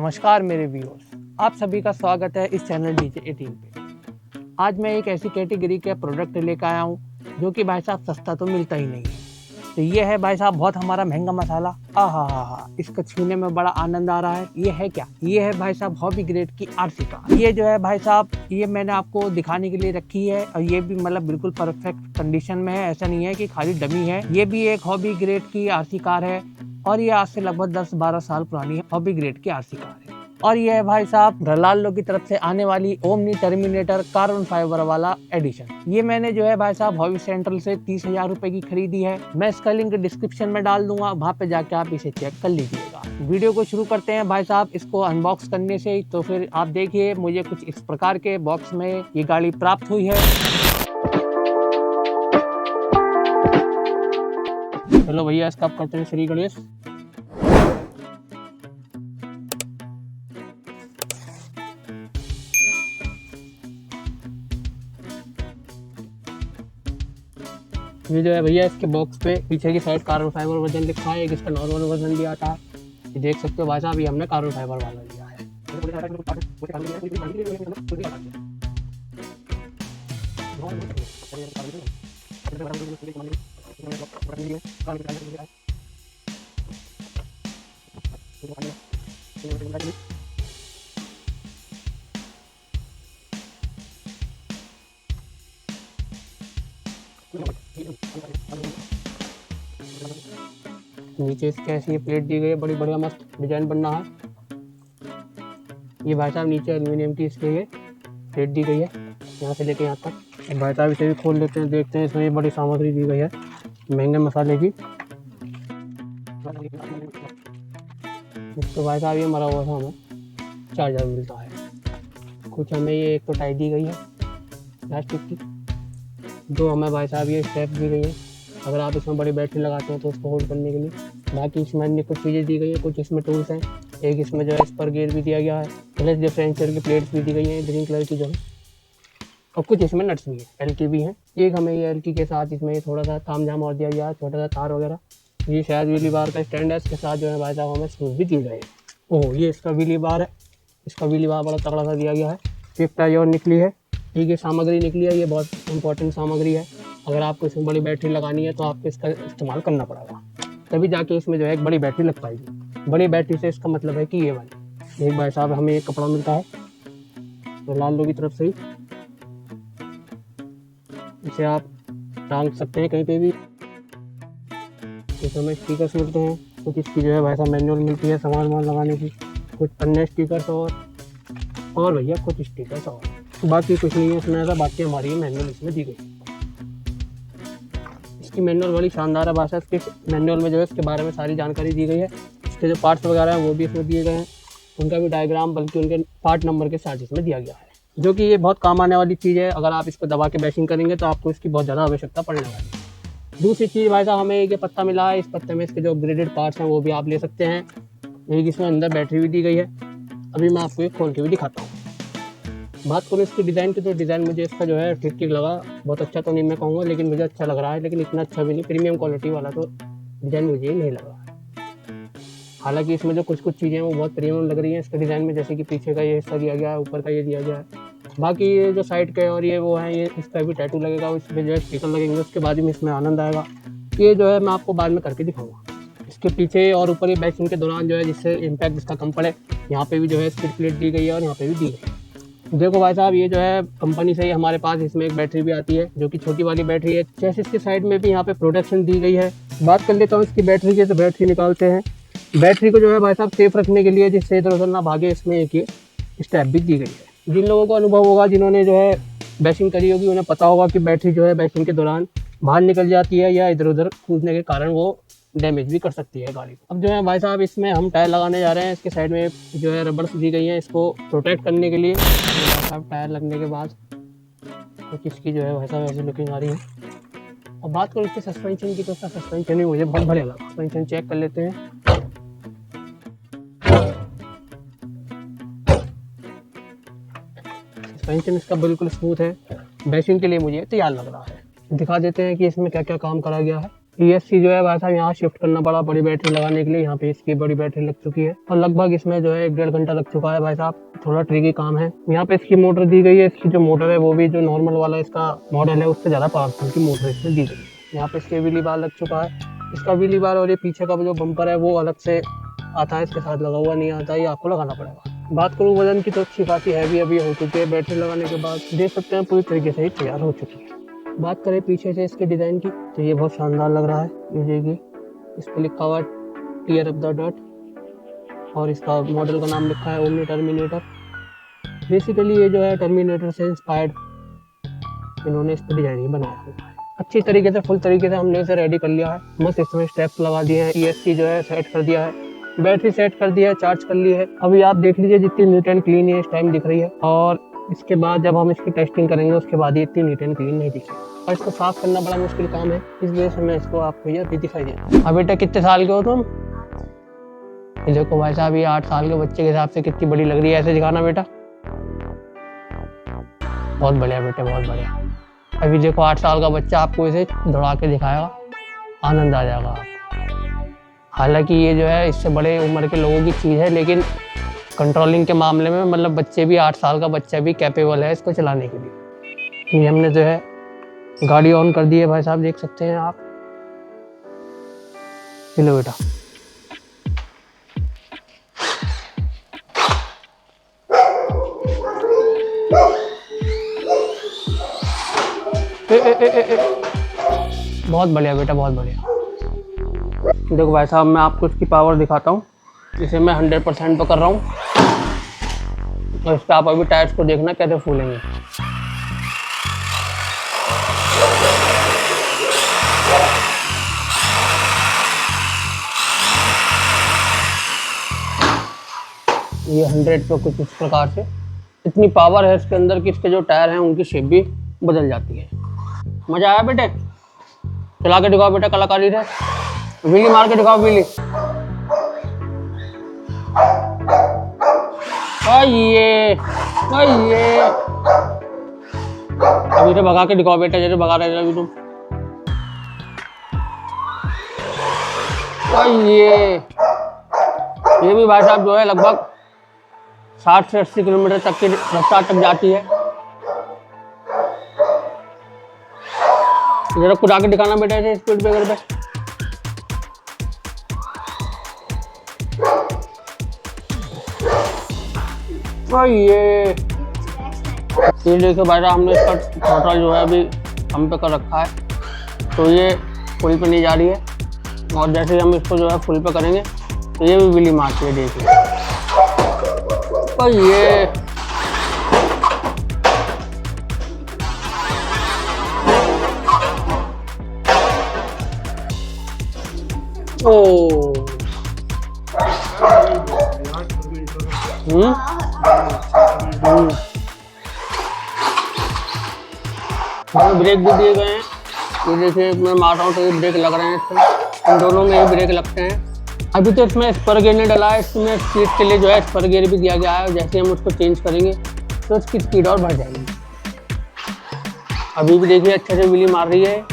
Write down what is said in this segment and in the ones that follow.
नमस्कार मेरे व्यूअर्स, आप सभी का स्वागत है इस चैनल DJ18 पे। आज मैं एक ऐसी कैटेगरी के प्रोडक्ट लेकर आया हूँ जो कि भाई साहब सस्ता तो मिलता ही नहीं है। तो ये है भाई साहब बहुत हमारा महंगा मसाला। हा, इसको छूने में बड़ा आनंद आ रहा है। ये है क्या? ये है भाई साहब हॉबी ग्रेड की RC कार। ये जो है भाई साहब ये मैंने आपको दिखाने के लिए रखी है और ये भी मतलब बिल्कुल परफेक्ट कंडीशन में है। ऐसा नहीं है कि खाली डमी है। ये भी एक हॉबी ग्रेड की RC कार है और ये आज से लगभग 10-12 साल पुरानी हॉबी ग्रेड की RC कार है। और ये है भाई साहब रलाल्लो की तरफ से आने वाली ओमनी टर्मिनेटर कार्बन फाइबर वाला एडिशन। ये मैंने जो है भाई साहब हॉबी सेंट्रल से 30,000 रुपए की खरीदी है। मैं इसका लिंक डिस्क्रिप्शन में डाल दूंगा, वहां पे जाके आप इसे चेक कर लीजिएगा। वीडियो को शुरू करते हैं भाई साहब इसको अनबॉक्स करने से। तो फिर आप देखिए मुझे कुछ इस प्रकार के बॉक्स में ये गाड़ी प्राप्त हुई है। चलो भैया इसका आप करते हैं श्री गणेश। ये जो है भैया इसके बॉक्स पे पीछे की साइड कार्बन फाइबर वर्जन लिखा है। एक इसका नॉर्मल वर्जन भी आता है। ये देख सकते हो भाई साहब ये हमने कार्बन फाइबर वाला लिया है। नीचे इसके ऐसी ये प्लेट दी गई है, बड़ी बढ़िया मस्त डिजाइन बनना है। ये भाई साहब नीचे एल्यूमिनियम की इसके ये प्लेट दी गई है यहाँ से लेके यहाँ तक। भाई साहब इसे भी खोल लेते हैं, देखते हैं इसमें ये बड़ी सामग्री दी गई है महंगे मसाले की। तो भाई साहब ये मरा हुआ था हमें चार्जर मिलता है। कुछ हमें ये एक तो टाई दी गई है प्लास्टिक की, दो हमें भाई साहब ये स्टेप दी गई है अगर आप इसमें बड़ी बैटरी लगाते हैं तो उसको होल्ड करने के लिए। बाकी इसमें अन्य कुछ चीज़ें दी गई है, कुछ इसमें टूल्स हैं। एक इसमें जो है स्पर गियर भी दिया गया है, प्लस डिफरेंशियल की प्लेट्स भी दी गई हैं ग्रीन कलर की जो है, और कुछ इसमें नट्स भी हैं, LK भी हैं। एक हमें ये LK के साथ इसमें थोड़ा सा तामझाम और दिया गया है, छोटा सा तार वगैरह। ये शायद व्हीली बार का स्टैंड है, इसके साथ जो है भाई साहब हमें शूज़ भी दिए गए हैं। ओह ये इसका व्हीली बार है, इसका व्हीली बार बड़ा तगड़ा सा दिया गया है। एक टाई और निकली है, ठीक है सामग्री निकली है, ये बहुत इंपॉर्टेंट सामग्री है। अगर आपको इसमें बड़ी बैटरी लगानी है तो आपको इसका इस्तेमाल करना पड़ेगा, तभी जाके इसमें जो है एक बड़ी बैटरी लग पाएगी। बड़ी बैटरी से इसका मतलब है कि ये वाली एक भाई साहब हमें एक कपड़ा मिलता है रलाल्लो की तरफ से ही, इसे आप टांग सकते हैं कहीं पे भी। इसमें स्टिकर्स मिलते हैं, कुछ इसकी जो है भाई साहब मैनुअल मिलती है सामान लगाने की, कुछ अन्य स्टिकर्स और भैया कुछ स्टिकर्स और बाकी कुछ नहीं है इसमें ऐसा। बाकी हमारी मैनुअल इसमें दी गई। इसकी मैनुअल बड़ी शानदार है भाषा। इसके मैनुअल में जो है इसके बारे में सारी जानकारी दी गई है। इसके जो पार्ट्स वगैरह हैं वो भी इसमें दिए गए हैं, उनका भी डायग्राम बल्कि उनके पार्ट नंबर के साथ इसमें दिया गया है, जो कि ये बहुत काम आने वाली चीज़ है। अगर आप इसको दबा के बैशिंग करेंगे तो आपको इसकी बहुत ज़्यादा आवश्यकता पड़ने वाली है। दूसरी चीज़ भाई साहब हमें ये पत्ता मिला है, इस पत्ते में इसके जो अपग्रेडेड पार्ट्स हैं वो भी आप ले सकते हैं। एक इसमें अंदर बैटरी भी दी गई है। अभी मैं आपको ये खोल के भी दिखाता हूँ। बात करूँ इसकी डिज़ाइन की तो डिज़ाइन मुझे इसका जो है ठीक लगा। बहुत अच्छा तो नहीं मैं कहूँगा, लेकिन मुझे अच्छा लग रहा है, लेकिन इतना अच्छा भी नहीं। प्रीमियम क्वालिटी वाला तो डिज़ाइन मुझे नहीं लगा। हालांकि इसमें जो कुछ चीज़ें हैं वो बहुत प्रीमियम लग रही हैं इसके डिज़ाइन में, जैसे कि पीछे का ये हिस्सा दिया गया है, ऊपर का ये दिया गया है। बाकी ये जो साइड के और ये वो है, ये इस पर भी टैटू लगेगा, इसमें जो है स्टिकर लगेंगे, उसके बाद में इसमें आनंद आएगा। ये जो है मैं आपको बाद में करके दिखाऊँगा। इसके पीछे और ऊपर ये बैशिंग के दौरान जो है जिससे इम्पैक्ट इसका कम पड़े, यहाँ पे भी जो है स्किड प्लेट दी गई है और यहाँ पे भी दी गई है। देखो भाई साहब ये जो है कंपनी से ही हमारे पास इसमें एक बैटरी भी आती है, जो कि छोटी वाली बैटरी है। चेसिस की साइड में भी यहाँ पे प्रोटेक्शन दी गई है। बात कर लेता हूँ इसकी बैटरी की, तो बैटरी निकालते हैं। बैटरी को जो है भाई साहब सेफ रखने के लिए, जिससे इधर उधर ना भागे, इसमें एक ये स्टेप भी दी गई है। जिन लोगों को अनुभव होगा, जिन्होंने जो है बैशिंग करी होगी, उन्हें पता होगा कि बैटरी जो है बैशिंग के दौरान बाहर निकल जाती है या इधर उधर कूदने के कारण वो डैमेज भी कर सकती है गाड़ी को। अब जो है भाई साहब इसमें हम टायर लगाने जा रहे हैं। इसके साइड में जो है रबर्स दी गई हैं इसको प्रोटेक्ट करने के लिए। भाई साहब टायर लगने के बाद कुछ इसकी जो है भाई साहब ऐसी लुकिंग आ रही है। अब बात करूँ इसके सस्पेंशन की, तो उसका सस्पेंशन भी मुझे बहुत बढ़िया लगा। सस्पेंशन चेक कर लेते हैं। सस्पेंशन इसका बिल्कुल स्मूथ है, बैशिंग के लिए मुझे तैयार लग रहा है। दिखा देते हैं कि इसमें क्या क्या काम करा गया है। ESC जो है भाई साहब यहाँ शिफ्ट करना पड़ा बड़ी बैटरी लगाने के लिए। यहाँ पे इसकी बड़ी बैटरी लग चुकी है और लगभग इसमें जो है 1-1.5 घंटा लग चुका है भाई साहब। थोड़ा ट्रिकी काम है। यहाँ पे इसकी मोटर दी गई है। इसकी जो मोटर है वो भी जो नॉर्मल वाला इसका मॉडल है उससे ज़्यादा पावरफुल की मोटर इसमें दी गई है। यहाँ पे इसके व्हीली बार लग चुका है। इसका व्हीली बार और ये पीछे का जो बम्पर है वो अलग से आता है, इसके साथ लगा हुआ नहीं आता, ये आपको लगाना पड़ेगा। बात करूँ वजन की तो अच्छी खासी हैवी अभी हो चुकी है। बैटरी लगाने के बाद देख सकते हैं पूरी तरीके से ही तैयार हो चुकी है। बात करें पीछे से इसके डिज़ाइन की तो ये बहुत शानदार लग रहा है। ये देखिए इस पर लिखा हुआ टीयर ऑफ द डॉट और इसका मॉडल का नाम लिखा है ओमनी टर्मिनेटर। बेसिकली ये जो है टर्मिनेटर से इंस्पायर्ड इन्होंने इस पर डिजाइन ही बनाया हुआ है। अच्छी तरीके से फुल तरीके से हमने इसे रेडी कर लिया है। मस्त इसमें स्टेप्स लगा दिए हैं। ESC जो है सेट कर दिया है, बैटरी सेट कर दिया है, चार्ज कर ली है। अभी आप देख लीजिए जितनी नीट एंड क्लीन है इस टाइम दिख रही है और इसके बाद जब हम इसकी टेस्टिंग करेंगे उसके बाद ये इतनी नीट एंड क्लीन नहीं दिखेगी और इसको साफ करना बड़ा मुश्किल काम है। इस वजह से मैं इसको आपको ये अभी दिखाई दे। अब बेटा कितने साल के हो तुम? ये देखो भाई साहब ये 8 साल के बच्चे के हिसाब से कितनी बड़ी लग रही है। ऐसे दिखाना बेटा। बहुत बढ़िया बेटे, बहुत बढ़िया। अभी देखो 8 साल का बच्चा आपको इसे दौड़ा के दिखाएगा, आनंद आ जाएगा आपको। हालांकि ये जो है इससे बड़े उम्र के लोगों की चीज़ है, लेकिन कंट्रोलिंग के मामले में मतलब बच्चे भी 8 साल का बच्चा भी कैपेबल है इसको चलाने के लिए। ये हमने जो है गाड़ी ऑन कर दी है भाई साहब, देख सकते हैं आप। चलो बेटा। बहुत बढ़िया बेटा, बहुत बढ़िया। देखो भाई साहब मैं आपको इसकी पावर दिखाता हूँ। इसे मैं 100% पर कर रहा हूँ और इसका आप अभी टायर्स को देखना कैसे फूलेंगे। ये 100 पे कुछ इस प्रकार से इतनी पावर है इसके अंदर कि इसके जो टायर हैं उनकी शेप भी बदल जाती है। मजा आया बेटे? चला के दिखाओ बेटा कलाकारी है। व्हीली मार के दिखाओ, व्हीली। ये अभी तो भगा के दिखाओ बेटा, जैसे भगा रहे अभी तुम। ये भी भाई साहब जो है लगभग 60 से 80 किलोमीटर तक की रफ्तार तक जाती है। जरा कुदा के दिखाना बेटा ऐसे स्पीड ब्रेकर पे। ये देखिए भाई साहब हमने इसका थ्रॉटल जो है अभी हम पे कर रखा है, तो ये फुल पे नहीं जा रही है और जैसे ही हम इसको जो है फुल पे करेंगे तो ये भी व्हीली मारती है। देखिए ये ब्रेक भी दिए गए हैं। ये देखिए मैं मार रहा हूँ तो ये ब्रेक लग रहे हैं इसमें, इन दोनों में ही ब्रेक लगते हैं। अभी तो इसमें स्पर गियर नहीं डला है, इसमें स्पीड के लिए जो है स्पर गियर भी दिया गया है। जैसे हम उसको चेंज करेंगे तो इसकी स्पीड और बढ़ जाएगी। अभी भी देखिए अच्छे से व्हीली मार रही है।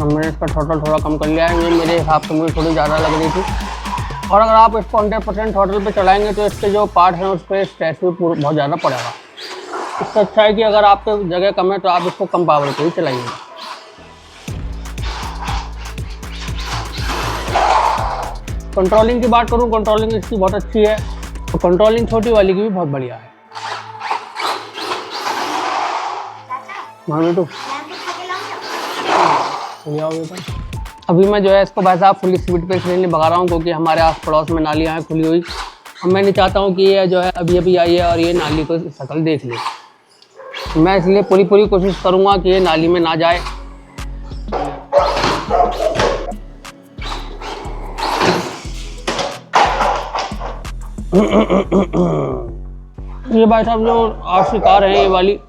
हमने इसका थ्रॉटल थोड़ा कम कर लिया है। ये मेरे हिसाब से मुझे थोड़ी ज़्यादा लग रही थी। और अगर आप इसको 100% थ्रॉटल पे चलाएंगे तो इसके जो पार्ट हैं उस पर स्ट्रेस भी बहुत ज़्यादा पड़ेगा। इससे अच्छा है कि अगर आपके जगह कम है तो आप इसको कम पावर पे ही चलाइए। कंट्रोलिंग की बात करूँ, कंट्रोलिंग इसकी बहुत अच्छी है और कंट्रोलिंग छोटी वाली की भी बहुत बढ़िया है। मान लो तो अभी मैं जो है इसको भाई साहब फुल स्पीड पे इसलिए भगा रहा हूँ क्योंकि हमारे आस पड़ोस में नालियाँ हैं खुली हुई। अब मैं नहीं चाहता हूँ कि ये जो है अभी अभी आई है और ये नाली को शक्ल देख ले। मैं इसलिए पूरी कोशिश करूँगा कि ये नाली में ना जाए। ये भाई साहब जो आरसी कार है ये वाली,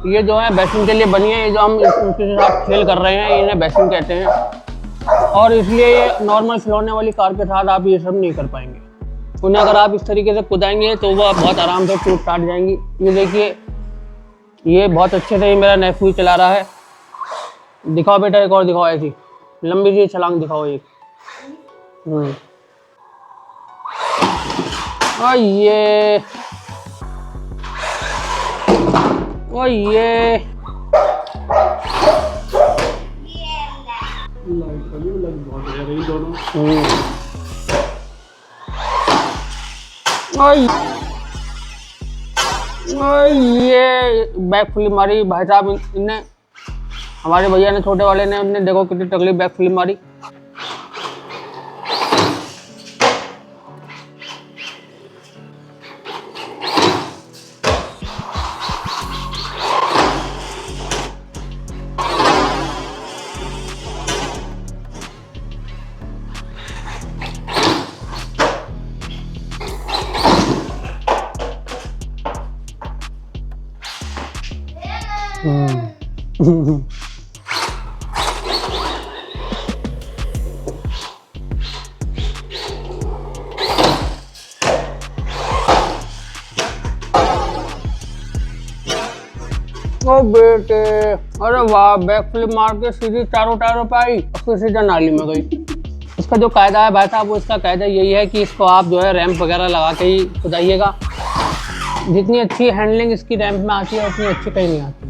ये जो है बेसिन के लिए बनी है। ये जो हम इनके साथ खेल कर रहे हैं इन्हें बेसिन कहते हैं। और इसलिए ये नॉर्मल खिलौने वाली कार के साथ आप ये सब नहीं कर पाएंगे। उन्हें अगर आप इस तरीके से कुदाएंगे तो वो बहुत आराम से टूट टाट जाएंगी। ये देखिए, ये बहुत अच्छे से मेरा नेफ्यू चला रहा है। दिखाओ बेटा, एक और दिखाओ, ऐसी लंबी सी छलांग दिखाओ एक। और ये ये बैक फ्लिप मारी भाई साहब इनने, हमारे भैया ने, छोटे वाले ने। उनने देखो कितनी तगड़ी बैक फ्लिप मारी। ओ बेटे, अरे वाह, बैक फ्लिप मार के सीधी चारों टायरों पे आई और फिर सीधा नाली में गई। इसका जो कायदा है भाई साहब, वो इसका कायदा यही है कि इसको आप जो है रैंप वगैरह लगा के ही कुदाइएगा। जितनी अच्छी हैंडलिंग इसकी रैंप में आती है उतनी अच्छी कहीं नहीं आती।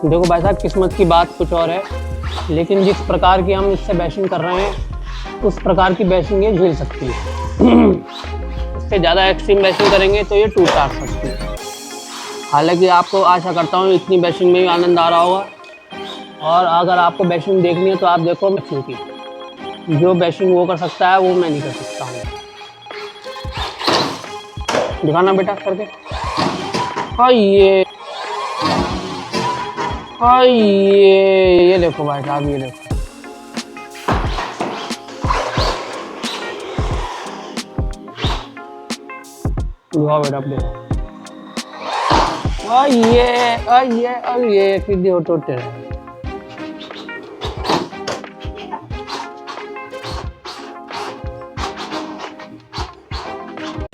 देखो भाई साहब, किस्मत की बात कुछ और है, लेकिन जिस प्रकार की हम इससे बैशिंग कर रहे हैं उस प्रकार की बैशिंग ये झेल सकती है। इससे ज़्यादा एक्सट्रीम बैशिंग करेंगे तो ये टूट टाट सकती है। हालांकि आपको आशा करता हूँ इतनी बैशिंग में भी आनंद आ रहा होगा। और अगर आपको बैशिंग देखनी है तो आप देखो मैं क्योंकि जो बैशिंग वो कर सकता है वो मैं नहीं कर सकता हूँ। दिखाना बेटा करके। ये देखो भाई साहब, ये देखो। बेटा आप देखो। ये सीधे उठते रहे।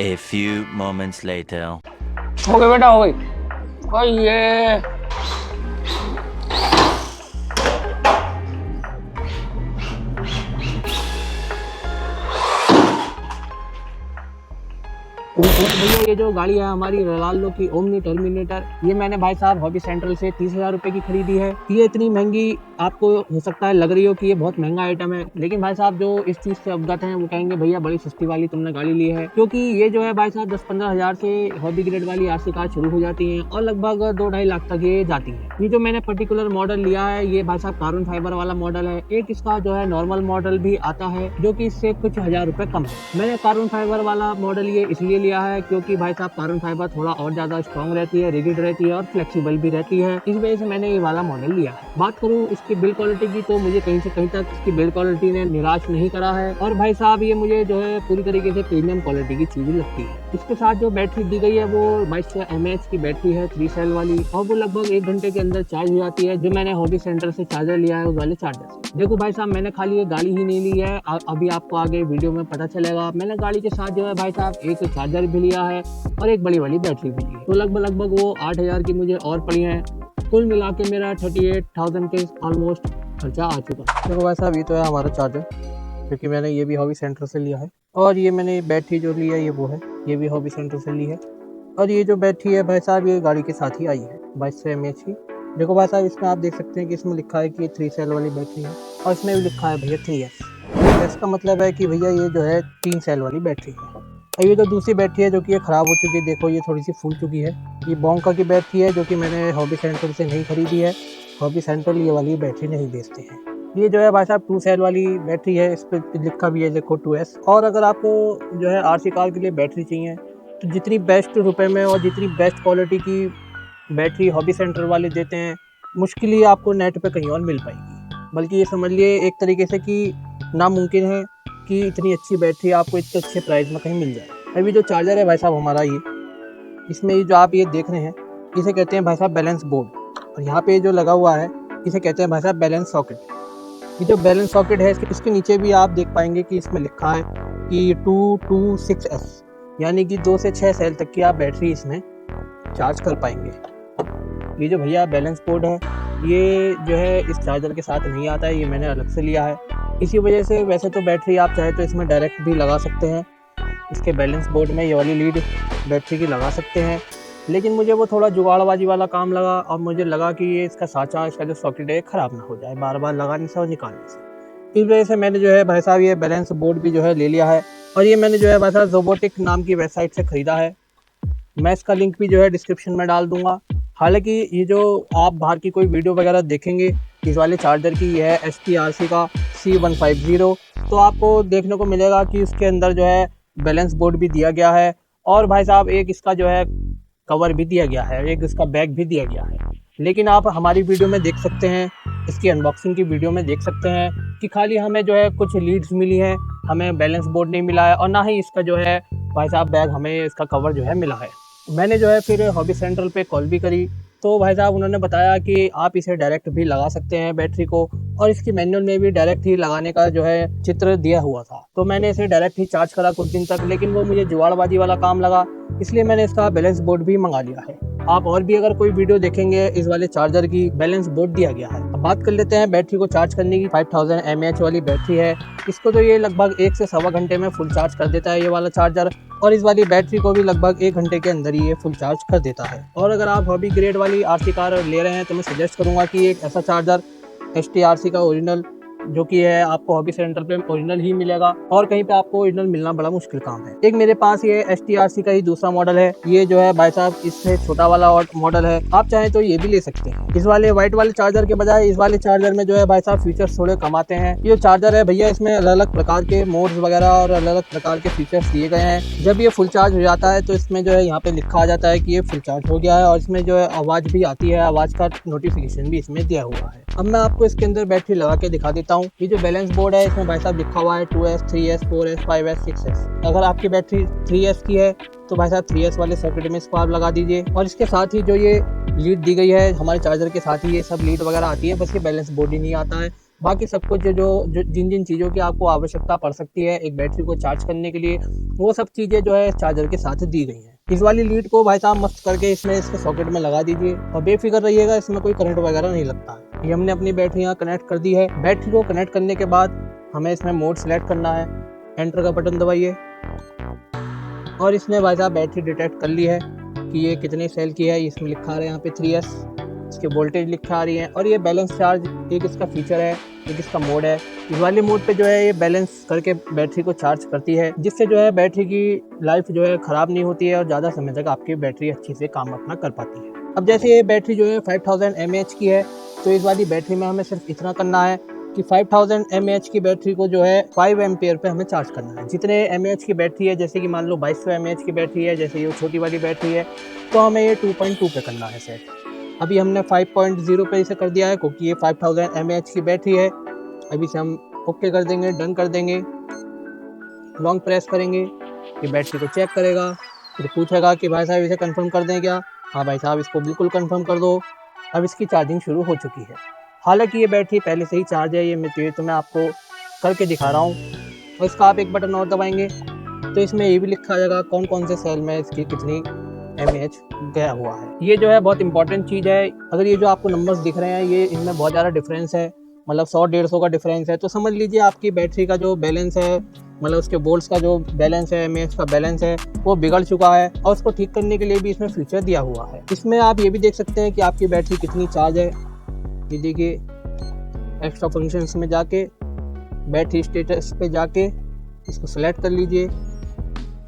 A few moments later. हो गई बेटा, हो गई। ये भैया, ये जो गाड़ी है हमारी रोनाल्डो की ओमनी टर्मिनेटर, ये मैंने भाई साहब हॉबी सेंटर से 30,000 रुपए की खरीदी है। ये इतनी महंगी आपको हो सकता है लग रही हो कि ये बहुत महंगा आइटम है, लेकिन भाई साहब जो इस चीज से अवगत हैं वो कहेंगे भैया बड़ी सस्ती वाली तुमने गाड़ी ली है। क्योंकि ये जो है भाई साहब 10-15 हजार से हॉबी ग्रेड वाली आरसी कार शुरू हो जाती है और लगभग 2-2.5 लाख तक ये जाती है। ये जो मैंने पर्टिकुलर मॉडल लिया है ये भाई साहब कार्बन फाइबर वाला मॉडल है। एक इसका जो है नॉर्मल मॉडल भी आता है जो कि इससे कुछ हजार रुपए कम है। मैंने कार्बन फाइबर वाला मॉडल ये इसलिए लिया है क्योंकि भाई साहब कार्बन फाइबर थोड़ा और ज्यादा स्ट्रॉन्ग रहती है, रिजिड रहती है और फ्लेक्सिबल भी रहती है। इस वजह से मैंने ये वाला मॉडल लिया है। बात करूँ इसकी बिल्ड क्वालिटी की तो मुझे कहीं से कहीं तक इसकी बिल्ड क्वालिटी ने निराश नहीं करा है। और भाई साहब ये मुझे जो है पूरी तरीके से प्रीमियम क्वालिटी की चीज लगती है। इसके साथ जो बैटरी दी गई है वो 2200 mAh की बैटरी है, 3 सेल वाली, और वो लगभग 1 घंटे के अंदर चार्ज हो जाती है। जो मैंने हॉबी सेंटर से चार्जर लिया है उस वाले चार्जर से। देखो भाई साहब, मैंने खाली ये गाड़ी ही नहीं ली है, अभी आपको आगे वीडियो में पता चलेगा। मैंने गाड़ी के साथ जो है भाई साहब एक चार्जर भी लिया है और एक बड़ी वाली बैटरी भी ली है। तो लगभग वो 8,000 की मुझे और पड़ी है। कुल मिला के मेरा 38,000 के ऑलमोस्ट खर्चा आ चुका। देखो भाई साहब, ये तो है हमारा चार्जर। क्योंकि मैंने ये भी हॉबी सेंटर से लिया है। और ये मैंने बैटरी जो ली है ये वो है, ये भी हॉबी सेंटर से ली है। और ये जो बैटरी है भाई साहब ये गाड़ी के साथ ही आई है 2200 mAh की। देखो भाई साहब इसमें आप देख सकते हैं कि इसमें लिखा है कि 3 सेल वाली बैटरी है, और इसमें भी लिखा है भैया 3S। इसका मतलब है कि भैया ये जो है 3 सेल वाली बैटरी है। और ये जो दूसरी बैटरी है जो कि ये ख़राब हो चुकी है, देखो ये थोड़ी सी फूल चुकी है। ये बोंका की बैटरी है जो कि मैंने हॉबी सेंटर से नहीं खरीदी है। हॉबी सेंटर ये वाली बैटरी नहीं बेचते हैं। ये जो है भाई साहब 2 सेल वाली बैटरी है, इस पर लिखा भी है देखो 2S। और अगर आपको जो है RC कार के लिए बैटरी चाहिए तो जितनी बेस्ट रुपए में और जितनी बेस्ट क्वालिटी की बैटरी हॉबी सेंटर वाले देते हैं, मुश्किल ही आपको नेट पे कहीं और मिल पाएगी। बल्कि ये समझ लिए एक तरीके से कि नामुमकिन है कि इतनी अच्छी बैटरी आपको इतने अच्छे प्राइस में कहीं मिल जाए। अभी जो चार्जर है भाई साहब हमारा ये, इसमें जो आप ये देख रहे हैं इसे कहते हैं भाई साहब बैलेंस बोर्ड। और यहाँ पे जो लगा हुआ है इसे कहते हैं भाई साहब बैलेंस सॉकेट। ये जो बैलेंस सॉकेट है इसके नीचे भी आप देख पाएंगे कि इसमें लिखा है कि 226S, यानी कि 2 से 6 सेल तक की आप बैटरी इसमें चार्ज कर पाएंगे। ये जो भैया बैलेंस बोर्ड है ये जो है इस चार्जर के साथ नहीं आता है, ये मैंने अलग से लिया है। इसी वजह से वैसे तो बैटरी आप चाहे तो इसमें डायरेक्ट भी लगा सकते हैं, इसके बैलेंस बोर्ड में ये वाली लीड बैटरी की लगा सकते हैं, लेकिन मुझे वो थोड़ा जुगाड़बाजी वाला काम लगा और मुझे लगा कि ये इसका साँचा, इसका जो सॉकेट है ख़राब ना हो जाए बार बार लगाने से और निकालने से। इस वजह से मैंने जो है भाई साहब ये बैलेंस बोर्ड भी जो है ले लिया है। और ये मैंने जो है भाई साहब जोबोटिक नाम की वेबसाइट से ख़रीदा है। मैं इसका लिंक भी जो है डिस्क्रिप्शन में डाल दूंगा। हालांकि ये जो आप बाहर की कोई वीडियो वगैरह देखेंगे इस वाले चार्जर की, ये है STRC का C150, तो आपको देखने को मिलेगा कि उसके अंदर जो है बैलेंस बोर्ड भी दिया गया है और भाई साहब एक इसका जो है कवर भी दिया गया है, एक इसका बैग भी दिया गया है। लेकिन आप हमारी वीडियो में देख सकते हैं, इसकी अनबॉक्सिंग की वीडियो में देख सकते हैं कि खाली हमें जो है कुछ लीड्स मिली हैं, हमें बैलेंस बोर्ड नहीं मिला है और ना ही इसका जो है भाई साहब बैग हमें इसका कवर जो है मिला है। मैंने जो है फिर हॉबी सेंट्रल पे कॉल भी करी तो भाई साहब उन्होंने बताया कि आप इसे डायरेक्ट भी लगा सकते हैं बैटरी को, और इसकी मैनुअल में भी डायरेक्ट ही लगाने का जो है चित्र दिया हुआ था। तो मैंने इसे डायरेक्ट ही चार्ज करा कुछ दिन तक, लेकिन वो मुझे जुगाड़बाजी वाला काम लगा, इसलिए मैंने इसका बैलेंस बोर्ड भी मंगा लिया है। आप और भी अगर कोई वीडियो देखेंगे इस वाले चार्जर की बैलेंस बोर्ड दिया गया है। अब बात कर लेते हैं बैटरी को चार्ज करने की। 5000 mAh वाली बैटरी है, इसको तो ये लगभग 1 से सवा घंटे में फुल चार्ज कर देता है ये वाला चार्जर, और इस वाली बैटरी को भी लगभग 1 घंटे के अंदर ही ये फुल चार्ज कर देता है। और अगर आप हॉबी ग्रेड वाली RC कार ले रहे हैं तो मैं सजेस्ट करूंगा कि एक ऐसा चार्जर STRC का ओरिजिनल जो कि है आपको हॉबी सेंटर पे ओरिजिनल ही मिलेगा, और कहीं पे आपको ओरिजिनल मिलना बड़ा मुश्किल काम है। एक मेरे पास ये STRC का ही दूसरा मॉडल है, ये जो है भाई साहब इससे छोटा वाला मॉडल है, आप चाहें तो ये भी ले सकते हैं। इस वाले व्हाइट वाले चार्जर के बजाय इस वाले चार्जर में जो है भाई साहब फीचर्स थोड़े कम आते हैं। ये चार्जर है भैया इसमें अलग अलग प्रकार के मोड्स वगैरह और अलग अलग प्रकार के फीचर्स दिए गए हैं। जब ये फुल चार्ज हो जाता है तो इसमें जो है यहाँ पे लिखा आ जाता है कि ये फुल चार्ज हो गया है, और इसमें जो है आवाज़ भी आती है, आवाज़ का नोटिफिकेशन भी इसमें दिया हुआ है। अब मैं आपको इसके अंदर बैटरी लगा के दिखा देता हूँ। ये जो बैलेंस बोर्ड है इसमें भाई साहब लिखा हुआ है 2S, 3S, 4S, 5S, 6S। अगर आपकी बैटरी 3S की है तो भाई साहब 3S वाले सॉकेट में इसको आप लगा दीजिए। और इसके साथ ही जो ये लीड दी गई है हमारे चार्जर के साथ ही ये सब लीड वगैरह आती है, बस ये बैलेंस बोर्ड ही नहीं आता है। बाकी सब कुछ जो जिन जिन चीज़ों की आपको आवश्यकता पड़ सकती है एक बैटरी को चार्ज करने के लिए, वो सब चीज़ें जो है चार्जर के साथ दी गई हैं। इस वाली लीड को भाई साहब मस्त करके इसमें इसके सॉकेट में लगा दीजिए और बेफिक्र रहिएगा, इसमें कोई करंट वगैरह नहीं लगता है। ये हमने अपनी बैटरी यहाँ कनेक्ट कर दी है। बैटरी को कनेक्ट करने के बाद हमें इसमें मोड सेलेक्ट करना है, एंटर का बटन दबाइए और इसने भाई साहब बैटरी डिटेक्ट कर ली है कि ये कितने सेल की है। इसमें लिखा आ रहा है यहाँ पे 3S, इसके वोल्टेज लिखा आ रही है, और ये बैलेंस चार्ज एक इसका फीचर है, एक इसका मोड है। इस वाले मोड पे जो है ये बैलेंस करके बैटरी को चार्ज करती है, जिससे जो है बैटरी की लाइफ जो है ख़राब नहीं होती है और ज़्यादा समय तक आपकी बैटरी अच्छी से काम अपना कर पाती है। अब जैसे ये बैटरी जो है 5000 mAh की है, तो इस वाली बैटरी में हमें सिर्फ इतना करना है कि 5000 mAh की बैटरी को जो है 5 एम्पियर पे हमें चार्ज करना है। जितने mAh की बैटरी है, जैसे कि मान लो 2200 mAh की बैटरी है, जैसे ये छोटी वाली बैटरी है, तो हमें ये 2.2 पे करना है सेट। अभी हमने 5.0 पे इसे कर दिया है क्योंकि ये 5000 mAh की बैटरी है। अभी से हम ओके कर देंगे, डन कर देंगे, लॉन्ग प्रेस करेंगे, ये बैटरी को चेक करेगा, फिर पूछेगा कि भाई साहब इसे कंफर्म कर दें क्या। हाँ भाई साहब इसको बिल्कुल कंफर्म कर दो। अब इसकी चार्जिंग शुरू हो चुकी है। हालांकि ये बैटरी पहले से ही चार्ज है, ये तो मैं आपको करके दिखा रहा हूँ। और इसका आप एक बटन और दबाएंगे तो इसमें ये भी लिखा जाएगा कौन कौन से सेल में इसकी कितनी mAh गया हुआ है। ये जो है बहुत इंपॉर्टेंट चीज़ है। अगर ये जो आपको नंबर्स दिख रहे हैं ये इनमें बहुत ज़्यादा डिफरेंस है, मतलब 100-150 का डिफरेंस है, तो समझ लीजिए आपकी बैटरी का जो बैलेंस है, मतलब उसके बोल्ट्स का जो बैलेंस है, एमएएच का बैलेंस है, वो बिगड़ चुका है। और उसको ठीक करने के लिए भी इसमें फीचर दिया हुआ है। इसमें आप ये भी देख सकते हैं कि आपकी बैटरी कितनी चार्ज है। ये देखिए, एक्स्ट्रा फंक्शंस में जाके बैटरी स्टेटस पे जाके इसको सेलेक्ट कर लीजिए।